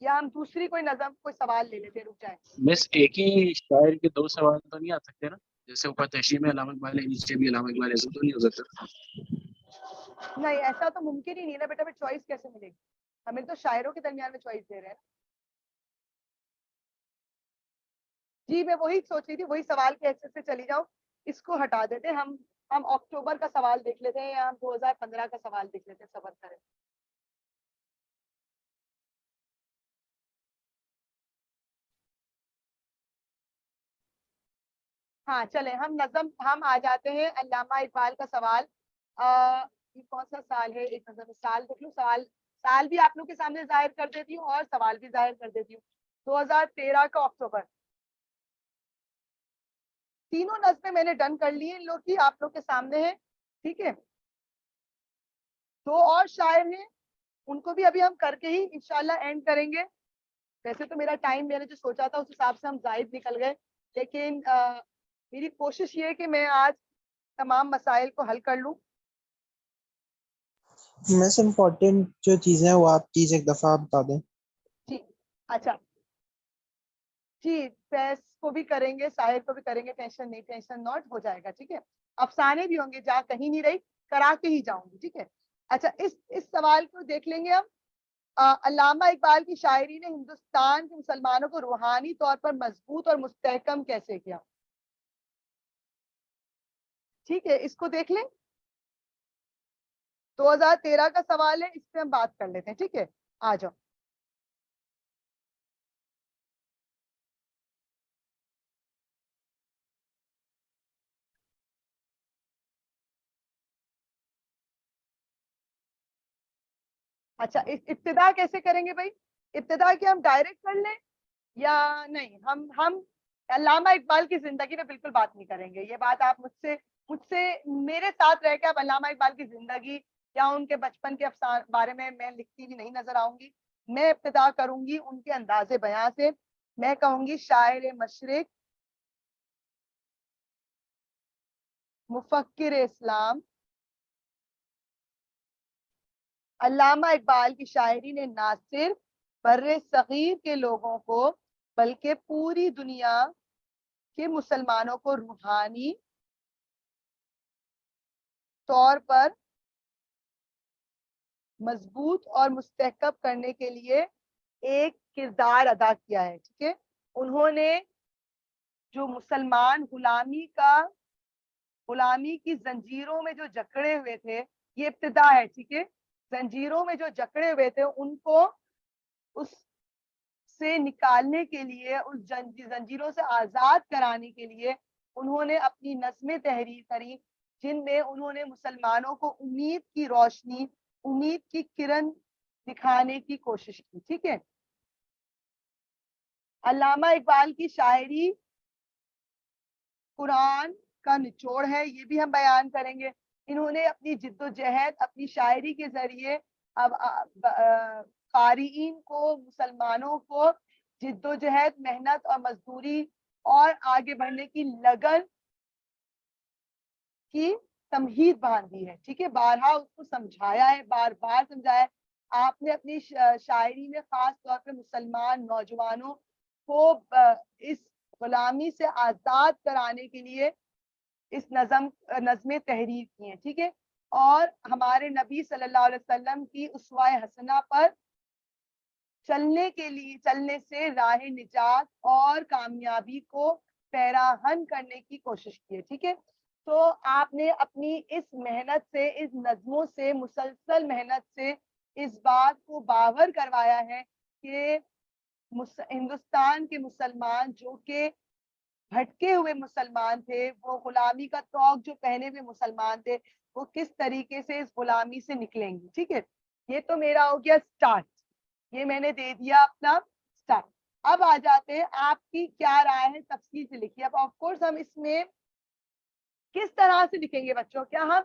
S3: یا ہم دوسری کوئی نظم, کوئی سوال لے لیتے, رک جائیں.
S4: بس ایک ہی شاعر کے دو سوال تو نہیں آ سکتے نا, جیسے اوپر تشریح میں علامہ اقبال ہے, نیچے بھی علامہ اقبال, ایسا تو نہیں ہو سکتا.
S3: نہیں, ایسا تو ممکن ہی نہیں نا بیٹا, چوائس کیسے ملے گی, ہمیں تو شاعروں کے درمیان میں چوائس دے رہے ہیں. جی میں وہی سوچ رہی تھی, وہی سوال کے حیثیت سے چلی جاؤں, اس کو ہٹا دیتے. ہم اکتوبر کا سوال دیکھ لیتے ہیں یا ہم 2015 کا سوال دیکھ لیتے ہیں, صبر کریں. ہاں چلے ہم آ جاتے ہیں علامہ اقبال کا سوال. یہ کون سا سال ہے, ایک نظر سال دیکھ لوں, سال بھی آپ لوگ کے سامنے ظاہر کر دیتی ہوں اور سوال بھی ظاہر کر دیتی ہوں. 2013 کا اکتوبر. تینوں نظمیں میں نے ڈن کر لی ہیں ان لوگ کی, آپ لوگ کے سامنے ہے. ٹھیک ہے. دو اور شاعر ہیں, ان کو بھی ابھی ہم کر کے ہی انشاءاللہ اینڈ کریں گے. ویسے تو میرا ٹائم میں نے جو سوچا تھا اس حساب سے ہم زائد نکل گئے, لیکن میری کوشش یہ ہے کہ میں آج تمام مسائل کو حل کر لوں.
S5: مس امپورٹنٹ جو چیزیں ہیں وہ آپ پلیز ایک دفعہ بتا دیں.
S3: جی اچھا جی, فیض کو بھی کریں گے, ساحر کو بھی کریں گے, ٹینشن نہیں, ٹینشن ناٹ, ہو جائے گا. ٹھیک ہے, افسانے بھی ہوں گے, جہاں کہیں نہیں رہی کرا کے ہی جاؤں گی. ٹھیک ہے, اچھا اس سوال کو دیکھ لیں گے ہم. علامہ اقبال کی شاعری نے ہندوستان کے مسلمانوں کو روحانی طور پر مضبوط اور مستحکم کیسے کیا؟ ٹھیک ہے, اس کو دیکھ لیں. 2013 کا سوال ہے, اس پہ ہم بات کر لیتے ہیں. ٹھیک ہے, آ جاؤ. اچھا, ابتدا کیسے کریں گے بھائی؟ ابتدا کیا ہم ڈائریکٹ کر لیں یا نہیں؟ ہم علامہ اقبال کی زندگی میں بالکل بات نہیں کریں گے. یہ بات آپ مجھ سے میرے ساتھ رہ کے آپ علامہ اقبال کی زندگی یا ان کے بچپن کے بارے میں لکھتی بھی نہیں نظر آؤں گی. میں ابتدا کروں گی ان کے انداز بیان سے. میں کہوں گی شاعر مشرق, مفکر اسلام, علامہ اقبال کی شاعری نے نہ صرف بر صغیر کے لوگوں کو بلکہ پوری دنیا کے مسلمانوں کو روحانی طور پر مضبوط اور مستحکم کرنے کے لیے ایک کردار ادا کیا ہے. ٹھیک ہے, انہوں نے جو مسلمان غلامی کی زنجیروں میں جو جکڑے ہوئے تھے, یہ ابتدا ہے. ٹھیک ہے, زنجیروں میں جو جکڑے ہوئے تھے ان کو اس سے نکالنے کے لیے, اس زنجیروں سے آزاد کرانے کے لیے انہوں نے اپنی نظمیں تحریر کری, جن میں انہوں نے مسلمانوں کو امید کی روشنی, امید کی کرن دکھانے کی کوشش کی. ٹھیک ہے, علامہ اقبال کی شاعری قرآن کا نچوڑ ہے, یہ بھی ہم بیان کریں گے. انہوں نے اپنی جد و جہد اپنی شاعری کے ذریعے قارئین کو, مسلمانوں کو جد و جہد, محنت اور مزدوری اور آگے بڑھنے کی لگن کی تمہید باندھی ہے. ٹھیک ہے, بارہا اس کو سمجھایا ہے, بار بار سمجھایا ہے. آپ نے اپنی شاعری میں خاص طور پہ مسلمان نوجوانوں کو اس غلامی سے آزاد کرانے کے لیے اس نظمیں تحریر کی ہیں. ٹھیک ہے, اور ہمارے نبی صلی اللہ علیہ وسلم کی اسوہ حسنہ پر چلنے سے راہ نجات اور کامیابی کو پیراہن کرنے کی کوشش کی ہے. ٹھیک ہے, تو آپ نے اپنی اس محنت سے, اس نظموں سے, مسلسل محنت سے اس بات کو باور کروایا ہے کہ ہندوستان کے مسلمان جو کہ بھٹکے ہوئے مسلمان تھے, وہ غلامی کا طوق جو پہنے ہوئے مسلمان تھے, وہ کس طریقے سے اس غلامی سے نکلیں گے. ٹھیک ہے, یہ تو میرا ہو گیا سٹارٹ, یہ میں نے دے دیا اپنا سٹارٹ. اب آ جاتے ہیں آپ کی کیا رائے ہے, تفصیل سے لکھیے. اب آف کورس ہم اس میں کس طرح سے لکھیں گے بچوں؟ کیا ہم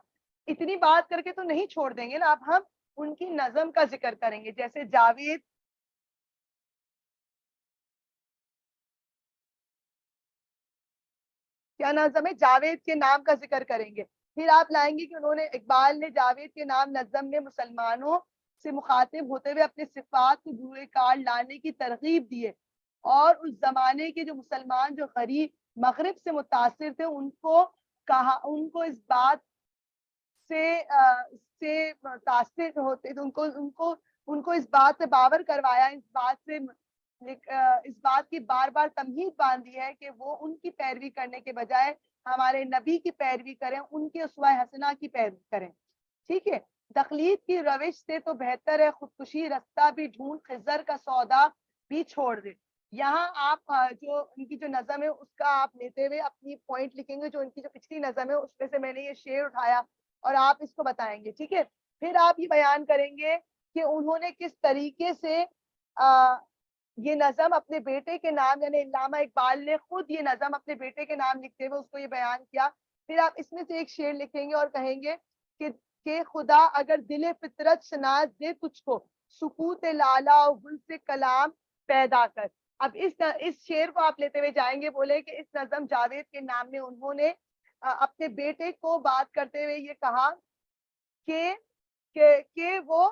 S3: اتنی بات کر کے تو نہیں چھوڑ دیں گے نا, اب ہم ان کی نظم کا ذکر کریں گے. جیسے جاوید, کیا نظم ہے, جاوید کے نام کا ذکر کریں گے. پھر آپ لائیں گے کہ انہوں نے, اقبال نے جاوید کے نام نظم میں مسلمانوں سے مخاطب ہوتے ہوئے اپنے صفات کو بروئے کار لانے کی ترغیب دی ہے, اور اس زمانے کے جو مسلمان جو غریب مغرب سے متاثر تھے ان کو اس بات سے متاثر ہوتے تھے, ان کو اس بات سے باور کروایا, اس بات کی بار بار تمہید باندھی ہے کہ وہ ان کی پیروی کرنے کے بجائے ہمارے نبی کی پیروی کریں, ان کی اسوہ حسنہ کی پیروی کریں. ٹھیک ہے, تقلید کی روش سے تو بہتر ہے خودکشی, رستہ بھی ڈھونڈ, خضر کا سودا بھی چھوڑ دے. یہاں آپ جو ان کی جو نظم ہے اس کا آپ لیتے ہوئے اپنی پوائنٹ لکھیں گے. جو ان کی جو پچھلی نظم ہے اس میں سے میں نے یہ شعر اٹھایا اور آپ اس کو بتائیں گے. ٹھیک ہے, پھر آپ یہ بیان کریں گے کہ انہوں نے کس طریقے سے یہ نظم اپنے بیٹے کے نام, یعنی علامہ اقبال نے خود یہ نظم اپنے بیٹے کے نام لکھتے ہوئے اس کو یہ بیان کیا. پھر آپ اس میں سے ایک شعر لکھیں گے اور کہیں گے کہ کہ خدا اگر دل فطرت شناس دے تجھ کو سکوت لالا و گل سے کلام پیدا کر. اب اس شعر کو آپ لیتے ہوئے جائیں گے. بولے کہ اس نظم جاوید کے نام میں انہوں نے اپنے بیٹے کو بات کرتے ہوئے یہ کہا کہ وہ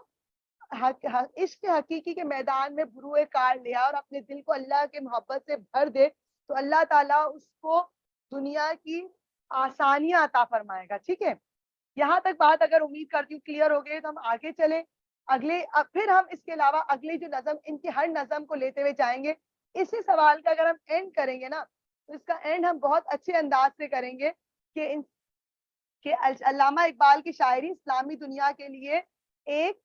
S3: عشق حقیقی کے میدان میں بروئے کار لیا اور اپنے دل کو اللہ کے محبت سے بھر دے تو اللہ تعالیٰ اس کو دنیا کی آسانیاں عطا فرمائے گا. ٹھیک ہے, یہاں تک بات اگر امید کرتی ہوں کلیئر ہو گئی تو ہم آگے چلیں. پھر ہم اس کے علاوہ اگلی جو نظم, ان کی ہر نظم کو لیتے ہوئے جائیں گے. اسی سوال کا اگر ہم اینڈ کریں گے نا تو اس کا اینڈ ہم بہت اچھے انداز سے کریں گے کہ علامہ اقبال کی شاعری اسلامی دنیا کے لیے ایک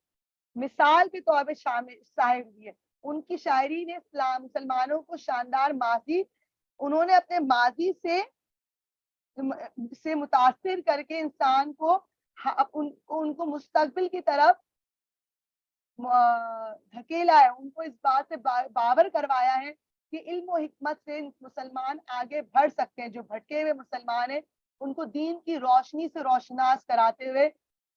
S3: مثال کے طور پہ صاحب ہوئی ہے. ان کی شاعری نے مسلمانوں کو شاندار ماضی, انہوں نے اپنے ماضی سے متاثر کر کے انسان کو ان کو مستقبل کی طرف دھکیلا ہے. ان کو اس بات سے باور کروایا ہے کہ علم و حکمت سے مسلمان آگے بڑھ سکتے ہیں. جو بھٹکے ہوئے مسلمان ہیں ان کو دین کی روشنی سے روشناس کراتے ہوئے,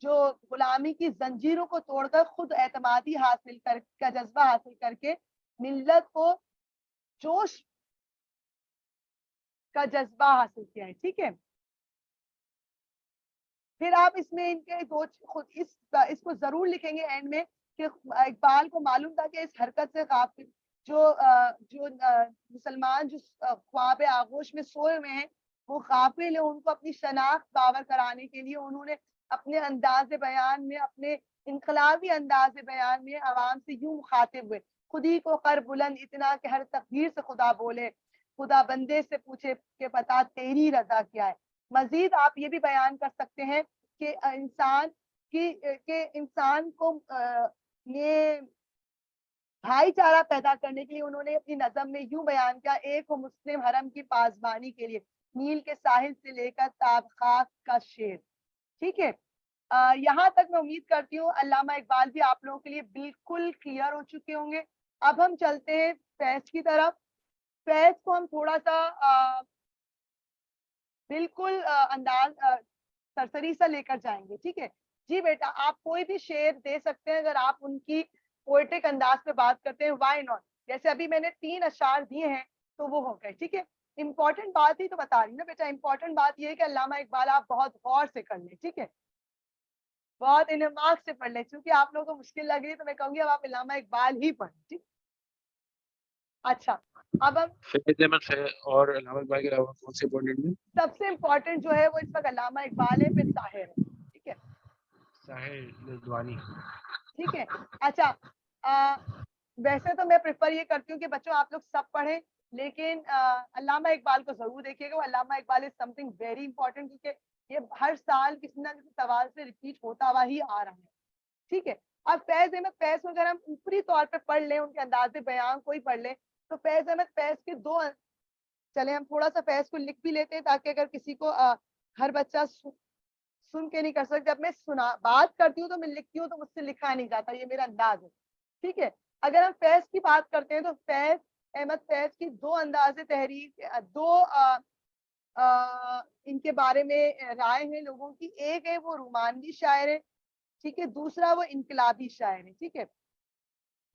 S3: جو غلامی کی زنجیروں کو توڑ کر خود اعتمادی حاصل کا جذبہ حاصل کر کے ملت کو جوش کا جذبہ حاصل کیا ہے. ٹھیک ہے, پھر آپ اس میں ان کے خود اس کو ضرور لکھیں گے اینڈ میں کہ اقبال کو معلوم تھا کہ اس حرکت سے غافل جو مسلمان جو خواب آغوش میں سوئے ہوئے ہیں وہ غافل ہیں. ان کو اپنی شناخت باور کرانے کے لیے انہوں نے اپنے انداز بیان میں, اپنے انقلابی انداز بیان میں عوام سے یوں مخاطب ہوئے, خودی کو کر بلند اتنا کہ ہر تقدیر سے خدا بولے, خدا بندے سے پوچھے کہ پتا تیری رضا کیا ہے. مزید آپ یہ بھی بیان کر سکتے ہیں کہ انسان کو یہ بھائی چارہ پیدا کرنے کے لیے انہوں نے اپنی نظم میں یوں بیان کیا, ایک ہو مسلم حرم کی پاسبانی کے لیے نیل کے ساحل سے لے کر تاب خاک کا شیر. ٹھیک ہے, یہاں تک میں امید کرتی ہوں علامہ اقبال بھی آپ لوگوں کے لیے بالکل کلیئر ہو چکے ہوں گے. اب ہم چلتے ہیں فیض کی طرف. فیض کو ہم تھوڑا سا بالکل انداز سرسری سا لے کر جائیں گے. ٹھیک ہے جی بیٹا, آپ کوئی بھی شعر دے سکتے ہیں اگر آپ ان کی پوئٹک انداز پہ بات کرتے ہیں. وائی ناٹ, جیسے ابھی میں نے 3 اشعار دیے ہیں تو وہ ہو گئے. ٹھیک ہے, امپورٹنٹ بات ہی تو بتا رہی نا بیٹا. امپورٹنٹ بات یہ ہے کہ علامہ اقبال آپ بہت غور سے کر لیں. ٹھیک ہے, بہت انہماک سے پڑھ لیں. چونکہ آپ لوگوں کو مشکل لگ رہی ہے تو میں کہوں گی اب آپ علامہ اقبال ہی پڑھیں. ٹھیک, اچھا اب ہم
S4: فیض احمد اور علامہ اقبال کے علاوہ کون سے امپورٹنٹ ہیں؟
S3: سب سے امپورٹنٹ جو ہے وہ اس وقت علامہ اقبال ہے, پھر طاہر ہے. ٹھیک ہے,
S4: طاہر رضوانی.
S3: ٹھیک ہے. اچھا ویسے تو میں پریفر یہ کرتی ہوں کہ بچوں آپ لوگ سب پڑھیں, لیکن علامہ اقبال کو ضرور دیکھیے گا. علامہ اقبال از سم تھنگ ویری امپورٹنٹ, کیونکہ یہ ہر سال کسی نہ کسی سوال سے ریپیٹ ہوتا ہوا ہی آ رہا ہے. ٹھیک ہے, اب فیض احمد فیض کو اگر ہم اوپری طور پہ پڑھ لیں, ان کے انداز بیان کو ہی پڑھ لیں, تو فیض احمد فیض کے 2 چلے ہم تھوڑا سا فیض کو لکھ بھی لیتے ہیں تاکہ اگر کسی کو ہر بچہ سن کے نہیں کر سکتے. جب میں بات کرتی ہوں تو میں لکھتی ہوں تو مجھ سے لکھا نہیں جاتا, یہ میرا انداز ہے. ٹھیک ہے, اگر ہم فیض کی بات کرتے ہیں تو فیض احمد فیض کی 2 انداز تحریر, 2 ان کے بارے میں رائے ہیں لوگوں کی. ایک ہے وہ رومانوی شاعر ہے, ٹھیک ہے, دوسرا وہ انقلابی شاعر ہے. ٹھیک ہے,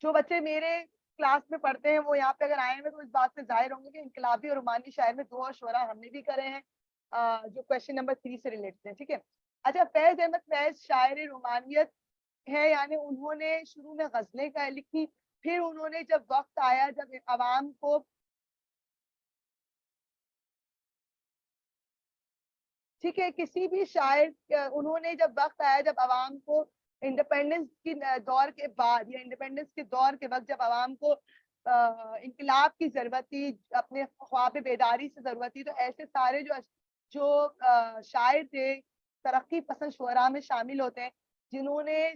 S3: جو بچے میرے کلاس میں پڑھتے ہیں وہ یہاں پہ اگر آئے ہیں تو اس بات سے ظاہر ہوں گے کہ انقلابی اور رومانوی شاعر میں 2 اشعار ہم نے بھی کرے ہیں جو کوشچن نمبر 3 سے ریلیٹڈ ہیں. ٹھیک ہے, اچھا فیض احمد فیض شاعر رومانیت ہے, یعنی انہوں نے شروع میں غزلیں لکھی, پھر انہوں نے جب وقت آیا, جب عوام کو ٹھیک ہے کسی بھی شاعر انہوں نے جب وقت آیا, جب عوام کو انڈیپینڈنس کی دور کے بعد یا انڈیپینڈنس کے دور کے وقت جب عوام کو انقلاب کی ضرورت تھی, اپنے خواب بیداری سے ضرورت تھی, تو ایسے سارے جو شاعر تھے ترقی پسند شعراء میں شامل ہوتے ہیں جنہوں نے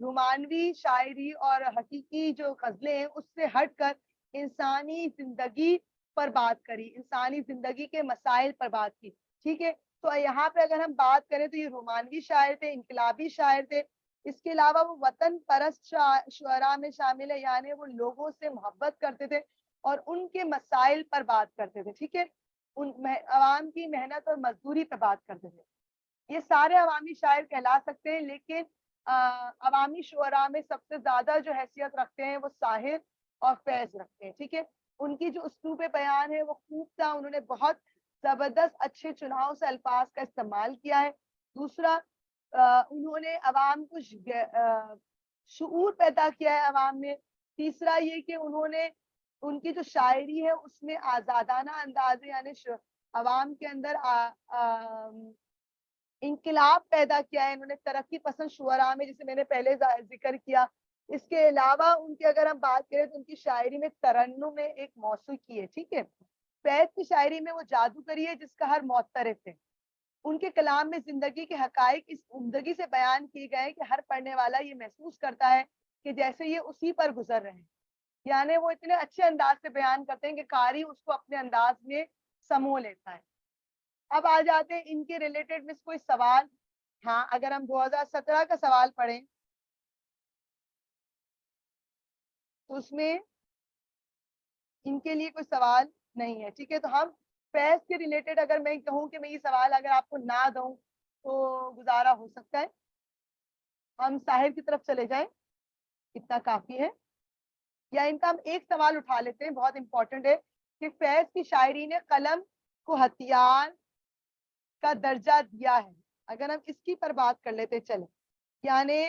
S3: رومانوی شاعری اور حقیقی جو غزلیں ہیں اس سے ہٹ کر انسانی زندگی پر بات کری, انسانی زندگی کے مسائل پر بات کی. ٹھیک ہے, تو یہاں پہ اگر ہم بات کریں تو یہ رومانوی شاعر تھے, انقلابی شاعر تھے. اس کے علاوہ وہ وطن پرست شعراء میں شامل ہے, یعنی وہ لوگوں سے محبت کرتے تھے اور ان کے مسائل پر بات کرتے تھے. ٹھیک ہے, عوام کی محنت اور مزدوری پہ بات کرتے تھے. یہ سارے عوامی شاعر کہلا سکتے ہیں، لیکن عوامی شعراء میں سب سے زیادہ جو حیثیت رکھتے ہیں وہ ساحر اور فیض رکھتے ہیں. ٹھیک ہے، ان کی جو اسلوب بیان ہے وہ خوب تھا، انہوں نے بہت زبردست اچھے چناؤ سے الفاظ کا استعمال کیا ہے. دوسرا انہوں نے عوام کو شعور پیدا کیا ہے عوام میں. تیسرا یہ کہ انہوں نے ان کی جو شاعری ہے اس میں آزادانہ انداز یعنی عوام کے اندر انقلاب پیدا کیا ہے. انہوں نے ترقی پسند شعراء میں، جسے میں نے پہلے ذکر کیا. اس کے علاوہ ان کی اگر ہم بات کریں تو ان کی شاعری میں ترنم ایک موسیقی ہے. ٹھیک ہے، فیض کی شاعری میں وہ جادوگری ہے جس کا ہر معترف ہے. ان کے کلام میں زندگی کے حقائق اس عمدگی سے بیان کیے گئے کہ ہر پڑھنے والا یہ محسوس کرتا ہے کہ جیسے یہ اسی پر گزر رہے ہیں. یعنی وہ اتنے اچھے انداز سے بیان کرتے ہیں کہ قاری اس کو اپنے انداز میں سمو لیتا ہے. اب آ جاتے ہیں ان کے ریلیٹڈ میں کوئی سوال. ہاں، اگر ہم 2017 کا سوال پڑھیں تو اس میں ان کے لیے کوئی سوال نہیں ہے. ٹھیک ہے، تو ہم فیض کے ریلیٹڈ اگر میں کہوں کہ میں یہ سوال اگر آپ کو نہ دوں تو گزارا ہو سکتا ہے. ہم ساحر کی طرف چلے جائیں، اتنا کافی ہے. یا ان کا ہم ایک سوال اٹھا لیتے ہیں، بہت امپورٹنٹ ہے کہ فیض کی شاعری نے قلم کو ہتھیار کا درجہ دیا ہے. اگر ہم اس کی پر بات کر لیتے چلیں، یعنی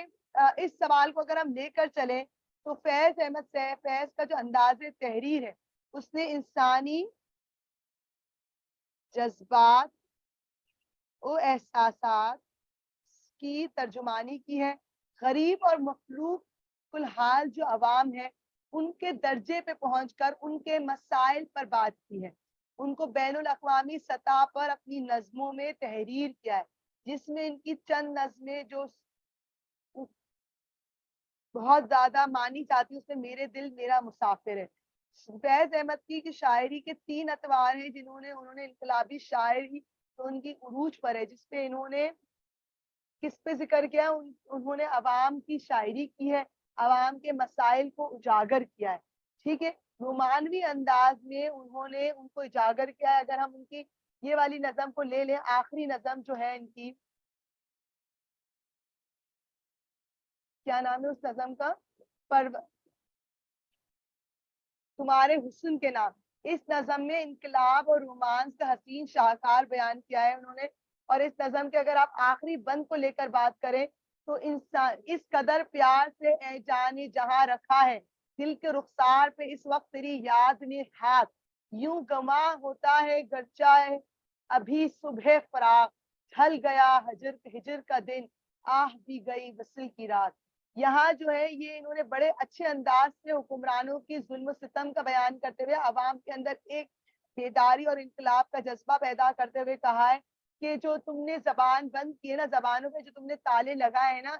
S3: اس سوال کو اگر ہم لے کر چلیں تو فیض احمد فیض کا جو انداز تحریر ہے اس نے انسانی جذبات و احساسات کی ترجمانی کی ہے. غریب اور مخلوق الحال جو عوام ہے ان کے درجے پہ پہنچ کر ان کے مسائل پر بات کی ہے. ان کو بین الاقوامی سطح پر اپنی نظموں میں تحریر کیا ہے، جس میں ان کی چند نظمیں جو بہت زیادہ مانی جاتی اس میں میرے دل میرا مسافر ہے. فیض احمد کی شاعری کے 3 اتوار ہیں جنہوں نے انقلابی شاعری تو ان کی عروج پر ہے، جس پہ انہوں نے کس پہ ذکر کیا، انہوں نے عوام کی شاعری کی ہے، عوام کے مسائل کو اجاگر کیا ہے. ٹھیک ہے، رومانوی انداز میں انہوں نے ان کو اجاگر کیا ہے. اگر ہم ان کی یہ والی نظم کو لے لیں، آخری نظم جو ہے ان کی، کیا نام ہے اس نظم کا، تمہارے حسن کے نام. اس نظم میں انقلاب اور رومانس کا حسین شاہکار بیان کیا ہے انہوں نے. اور اس نظم کے اگر آپ آخری بند کو لے کر بات کریں تو انسان اس قدر پیار سے اے جانی جہاں رکھا ہے دل کے رخسار پہ اس وقت تیری یاد نے ہاتھ یوں گما ہوتا ہے گرچہ ابھی صبح فراق ڈھل گیا ہجر کا دن آہ بھی گئی وصل کی رات. یہاں جو ہے یہ انہوں نے بڑے اچھے انداز سے حکمرانوں کی ظلم و ستم کا بیان کرتے ہوئے عوام کے اندر ایک بیداری اور انقلاب کا جذبہ پیدا کرتے ہوئے کہا ہے کہ جو تم نے زبان بند کیے نا، زبانوں پہ جو تم نے تالے لگائے ہیں نا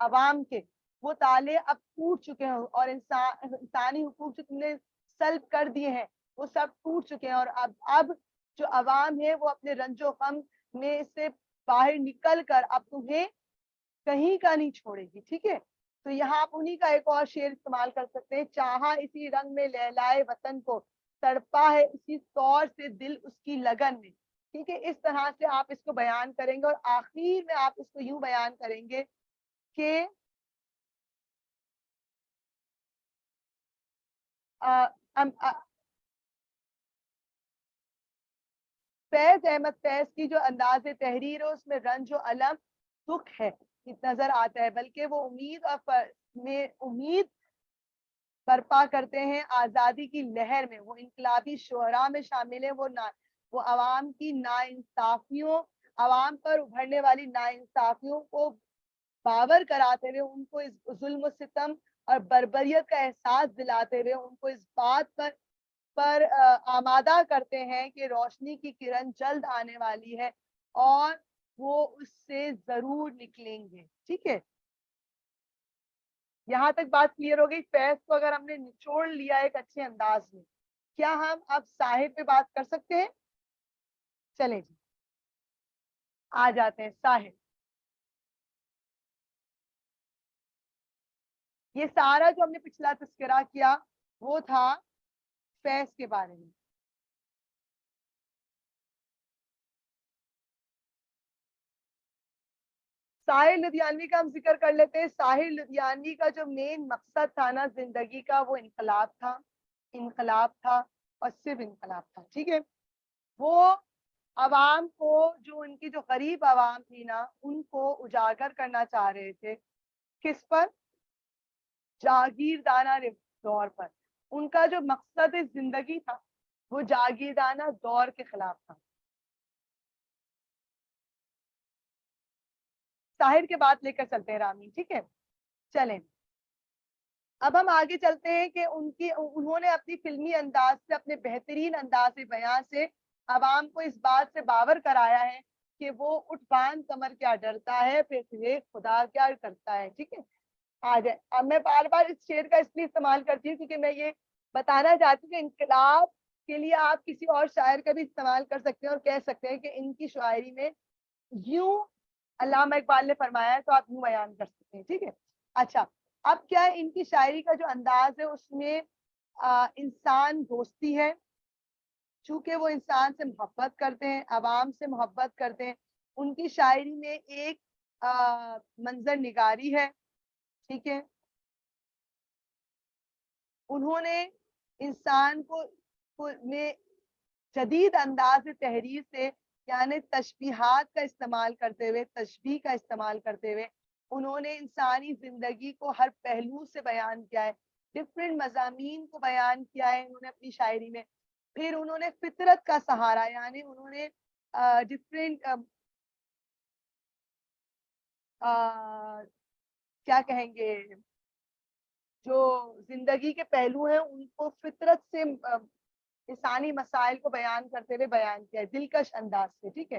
S3: عوام کے، وہ تالے اب ٹوٹ چکے ہیں اور انسانی حقوق جو تم نے سلب کر دیے ہیں وہ سب ٹوٹ چکے ہیں. اور اب جو عوام ہے وہ اپنے رنج و غم میں سے باہر نکل کر اب تمہیں کہیں کا نہیں چھوڑے گی. ٹھیک ہے، تو یہاں آپ انہی کا ایک اور شعر استعمال کر سکتے ہیں. چاہا اسی رنگ میں لہلائے وطن کو، تڑپا ہے اسی طور سے دل اس کی لگن میں. ٹھیک ہے، اس طرح سے آپ اس کو بیان کریں گے اور آخر میں آپ اس کو یوں بیان کریں گے کہ فیض احمد فیض کی جو انداز تحریر ہے اس میں رنج و علم دکھ ہے نظر آتا ہے، بلکہ وہ امید اور امید برپا کرتے ہیں آزادی کی لہر میں. وہ انقلابی شعراء میں شامل ہیں. وہ عوام کی ناانصافیوں، عوام پر ابھرنے والی ناانصافیوں کو باور کراتے ہوئے ان کو اس ظلم و ستم اور بربریت کا احساس دلاتے ہوئے ان کو اس بات پر آمادہ کرتے ہیں کہ روشنی کی کرن جلد آنے والی ہے اور وہ اس سے ضرور نکلیں گے. ٹھیک ہے، یہاں تک بات کلیئر ہو گئی. فیض کو اگر ہم نے نچوڑ لیا ایک اچھے انداز میں، کیا ہم اب ساحر پہ بات کر سکتے ہیں؟ چلیں جی، آ جاتے ہیں ساحر. یہ سارا جو ہم نے پچھلا تذکرہ کیا وہ تھا فیض کے بارے میں. ساحر لدھیانوی کا ہم ذکر کر لیتے ہیں. ساحر لدھیانوی کا جو مین مقصد تھا نا زندگی کا وہ انقلاب تھا, انقلاب تھا اور صرف انقلاب تھا. ٹھیک ہے, وہ عوام کو, جو ان کی جو غریب عوام تھی نا, ان کو اجاگر کرنا چاہ رہے تھے. کس پر؟ جاگیردانہ دور پر. ان کا جو مقصد زندگی تھا وہ جاگیردانہ دور کے خلاف تھا. ساحر کے بات لے کر چلتے ہیں رامی. ٹھیک ہے, چلیں اب ہم آگے چلتے ہیں کہ انہوں نے اپنی فلمی انداز سے, اپنے بہترین انداز بیان سے عوام کو اس بات سے باور کرایا ہے کہ وہ اٹھ باندھ کمر کیا ڈرتا ہے, پھر خدا کیا کرتا ہے. ٹھیک ہے, آ جائے. اب میں بار بار اس شعر کا اس لیے استعمال کرتی ہوں کیونکہ میں یہ بتانا چاہتی ہوں کہ انقلاب کے لیے آپ کسی اور شاعر کا بھی استعمال کر سکتے ہیں اور کہہ سکتے ہیں کہ ان کی شاعری میں یوں علامہ اقبال نے فرمایا ہے تو آپ یوں بیان کر سکتے ہیں. ٹھیک ہے, اچھا اب کیا ان کی شاعری کا جو انداز ہے اس میں انسان دوستی ہے, چونکہ وہ انسان سے محبت کرتے ہیں, عوام سے محبت کرتے ہیں. ان کی شاعری میں ایک منظر نگاری ہے. ٹھیک ہے, انہوں نے انسان کو میں جدید انداز تحریر سے, یعنی تشبیہات کا استعمال کرتے ہوئے, تشبیہ کا استعمال کرتے ہوئے انہوں نے انسانی زندگی کو ہر پہلو سے بیان کیا ہے, ڈفرینٹ مضامین کو بیان کیا ہے انہوں نے اپنی شاعری میں. پھر انہوں نے فطرت کا سہارا, یعنی انہوں نے ڈفرینٹ کیا کہیں گے, جو زندگی کے پہلو ہیں ان کو فطرت سے انسانی مسائل کو بیان کرتے ہوئے بیان کیا ہے دلکش انداز سے. ٹھیک ہے,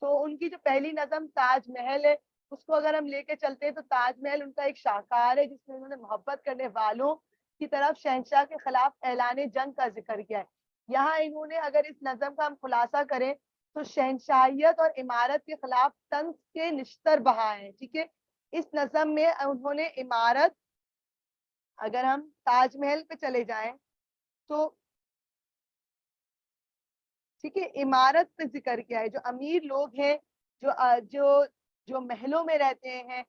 S3: تو ان کی جو پہلی نظم تاج محل ہے اس کو اگر ہم لے کے چلتے ہیں تو تاج محل ان کا ایک شاہکار ہے جس میں انہوں نے محبت کرنے والوں کی طرف شہنشاہ کے خلاف اعلان جنگ کا ذکر کیا ہے. یہاں انہوں نے اگر اس نظم کا ہم خلاصہ کریں تو شہنشاہیت اور عمارت کے خلاف طنز کے نشتر بہائے ہیں. ٹھیک ہے, اس نظم میں انہوں نے عمارت, اگر ہم تاج محل پہ چلے جائیں تو ٹھیک ہے, عمارت پہ ذکر کیا ہے. جو امیر لوگ ہیں, جو محلوں میں رہتے ہیں,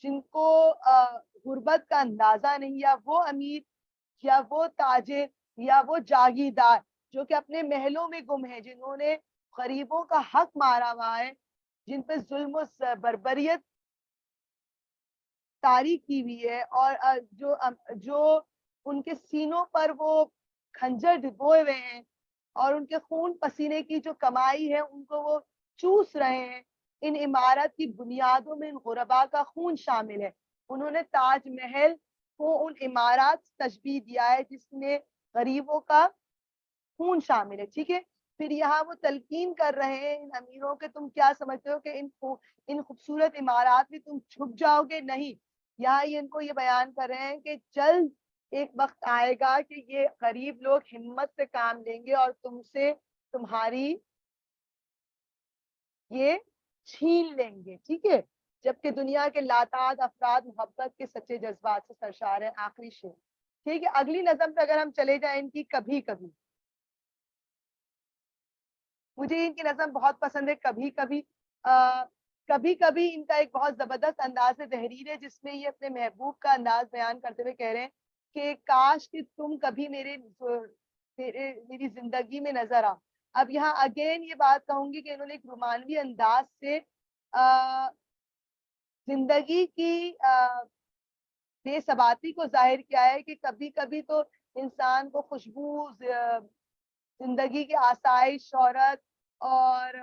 S3: جن کو غربت کا اندازہ نہیں, یا وہ امیر یا وہ تاجر یا وہ جاگیردار جو کہ اپنے محلوں میں گم ہیں, جنہوں نے غریبوں کا حق مارا ہوا ہے, جن پہ ظلم و بربریت طاری کی ہوئی ہے, اور جو ان کے سینوں پر وہ خنجر ڈبوئے ہوئے ہیں اور ان کے خون پسینے کی جو کمائی ہے ان کو وہ چوس رہے ہیں. ان عمارت کی بنیادوں میں ان غربا کا خون شامل ہے. انہوں نے تاج محل کو ان عمارات تشبیہ دیا ہے جس میں غریبوں کا خون شامل ہے. ٹھیک ہے, پھر یہاں وہ تلقین کر رہے ہیں ان امیروں کے, تم کیا سمجھتے ہو کہ ان خوبصورت عمارات میں تم چھپ جاؤ گے؟ نہیں. یہاں ان کو یہ بیان کر رہے ہیں کہ جلد ایک وقت آئے گا کہ یہ غریب لوگ ہمت سے کام لیں گے اور تم سے تمہاری یہ چھین لیں گے. ٹھیک ہے, جبکہ دنیا کے لاتعداد افراد محبت کے سچے جذبات سے سرشار ہیں. آخری شعر. ٹھیک ہے, اگلی نظم پہ اگر ہم چلے جائیں ان کی کبھی کبھی, مجھے ان کی نظم بہت پسند ہے. کبھی کبھی کبھی کبھی ان کا ایک بہت زبردست انداز تحریر ہے جس میں یہ اپنے محبوب کا انداز بیان کرتے ہوئے کہہ رہے ہیں کہ کاش کہ تم کبھی میری زندگی میں نظر آ. اب یہاں اگین یہ بات کہوں گی کہ انہوں نے ایک رومانوی انداز سے زندگی کی بے ثباتی کو ظاہر کیا ہے کہ کبھی کبھی تو انسان کو خوشبو, زندگی کی آسائش, شہرت اور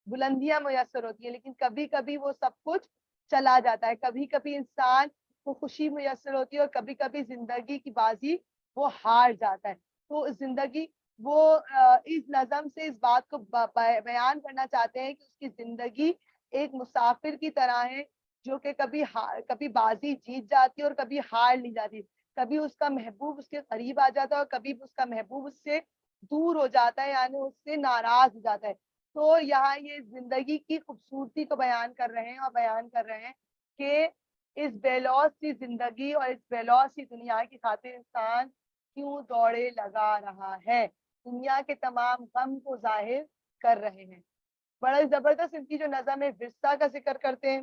S3: بلندیاں میسر ہوتی ہیں, لیکن کبھی کبھی وہ سب کچھ چلا جاتا ہے. کبھی کبھی انسان کو خوشی میسر ہوتی ہے اور کبھی کبھی زندگی کی بازی وہ ہار جاتا ہے. تو زندگی وہ اس نظم سے اس بات کو بیان کرنا چاہتے ہیں کہ اس کی زندگی ایک مسافر کی طرح ہے جو کہ کبھی بازی جیت جاتی ہے اور کبھی ہار لی جاتی ہے. کبھی اس کا محبوب اس کے قریب آ جاتا ہے اور کبھی اس کا محبوب اس سے دور ہو جاتا ہے, یعنی اس سے ناراض ہو جاتا ہے. تو یہاں یہ زندگی کی خوبصورتی کو بیان کر رہے ہیں اور بیان کر رہے ہیں کہ اس بےلوث سی زندگی اور اس بےلوث سی دنیا کی خاطر انسان کیوں دوڑے لگا رہا ہے, دنیا کے تمام غم کو ظاہر کر رہے ہیں. بڑا زبردست ان کی جو نظم ہے ورثہ کا ذکر کرتے ہیں.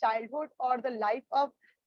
S3: childhood or the life of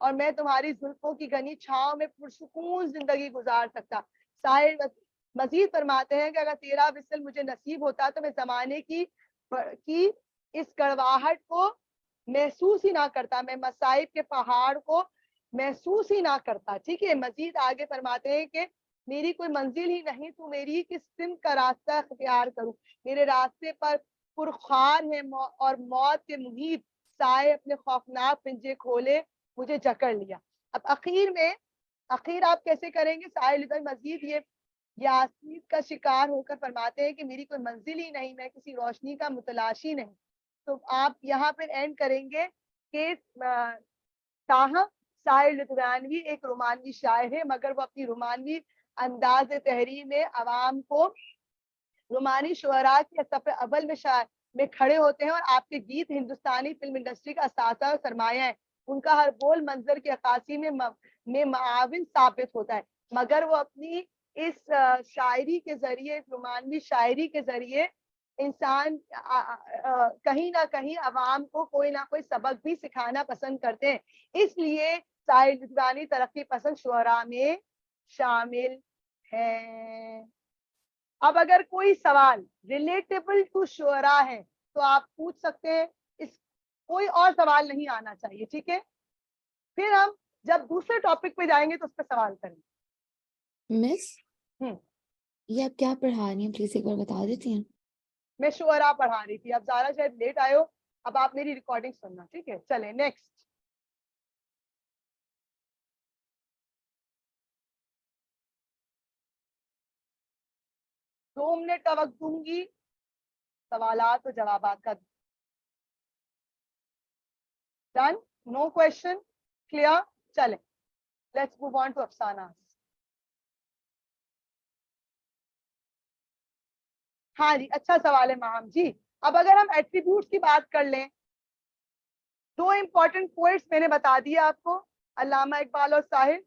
S3: اور میں تمہاری زلفوں کی گھنی چھاؤں میں پرسکون زندگی گزار سکتا. ساحل مزید فرماتے ہیں کہ اگر تیرا وصل مجھے نصیب ہوتا تو میں زمانے کی اس کڑواہٹ کو محسوس ہی نہ کرتا, میں مصائب کے پہاڑ کو محسوس ہی نہ کرتا. ٹھیک ہے, مزید آگے فرماتے ہیں کہ میری کوئی منزل ہی نہیں تو میری کس سمت کا راستہ اختیار کروں, میرے راستے پر پرخار ہے اور موت کے محیط سائے اپنے خوفناک پنجے کھولے مجھے جکڑ لیا. اب اخیر آپ کیسے کریں گے؟ ساحل مزید یہ یاسمین کا شکار ہو کر فرماتے ہیں کہ میری کوئی منزل ہی نہیں, میں کسی روشنی کا متلاشی نہیں. تو آپ یہاں پر اینڈ کریں گے کہ تاہم ساحل لدھیانوی ایک رومانوی شاعر ہے, مگر وہ اپنی رومانوی انداز تحریر میں عوام کو رومانی شعراء کے صف اول میں کھڑے ہوتے ہیں, اور آپ کے گیت ہندوستانی فلم انڈسٹری کا اثاثہ اور سرمایہ ہے. ان کا ہر بول منظر کی عکاسی میں معاون ثابت ہوتا ہے, مگر وہ اپنی اس شاعری کے ذریعے, اس رومانوی شاعری کے ذریعے انسان کہیں نہ کہیں عوام کو کوئی نہ کوئی سبق بھی سکھانا پسند کرتے ہیں. اس لیے ساحل لدھیانوی ترقی پسند شعراء میں شامل ہیں. اب اگر کوئی سوال ریلیٹیبل ٹو شعراء ہے تو آپ پوچھ سکتے ہیں, اس کوئی اور سوال نہیں آنا چاہیے. ٹھیک ہے, پھر ہم جب دوسرے ٹاپک پہ جائیں گے تو اس پہ سوال کریں گے.
S6: مس یہ آپ کیا پڑھا رہی ہیں, پلیز ایک بار بتا دیتی ہیں؟
S3: میں شعراء پڑھا رہی تھی. اب زارا شاید لیٹ آئے ہو, اب آپ میری ریکارڈنگ سننا. ٹھیک ہے, چلیں نیکسٹ. دو منٹ کا وقت دوں گی سوالات و جوابات کا. ڈن, نو کوشچن, کلیئر. چلیں لیٹس موو آن ٹو افسانہ. ہاں جی, اچھا سوال ہے ماہم جی. اب اگر ہم ایٹریبیوٹس کی بات کر لیں, دو امپورٹنٹ پوائنٹس میں نے بتا دیا آپ کو, علامہ اقبال اور ساحل.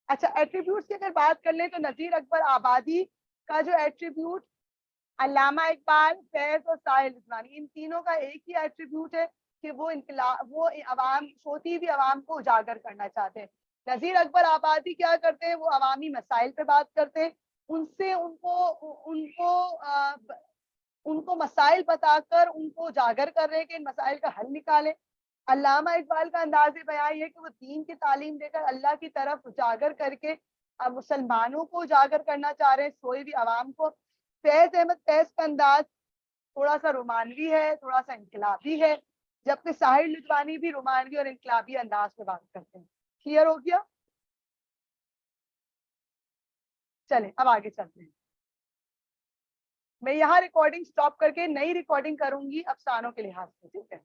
S3: اچھا, ایٹریبیوٹس کی اگر بات کر لیں تو نذیر اکبر آبادی کا جو ایٹریبیوٹ, علامہ اقبال, فیض اور ساحل لدھیانوی, ان تینوں کا ایک ہی ایٹریبیوٹ ہے کہ وہ عوام, سوتی ہوئی عوام کو اجاگر کرنا چاہتے ہیں. نذیر اکبر آبادی کیا کرتے ہیں, وہ عوامی مسائل پہ بات کرتے ہیں, ان سے ان کو مسائل بتا کر ان کو اجاگر کر رہے ہیں کہ ان مسائل کا حل نکالیں. علامہ اقبال کا انداز بیان یہ کہ وہ دین کی تعلیم دے کر اللہ کی طرف اجاگر کر کے مسلمانوں کو اجاگر کرنا چاہ رہے ہیں, سوئی ہوئی عوام کو. فیض احمد فیض کا انداز تھوڑا سا رومانوی ہے, تھوڑا سا انقلابی ہے, جبکہ ساحل لدھیانوی بھی رومانوی اور انقلابی انداز پہ بات کرتے ہیں. کلیئر ہو گیا؟ چلیں اب آگے چلتے ہیں. میں یہاں ریکارڈنگ سٹاپ کر کے نئی ریکارڈنگ کروں گی افسانوں کے لحاظ سے. ٹھیک ہے,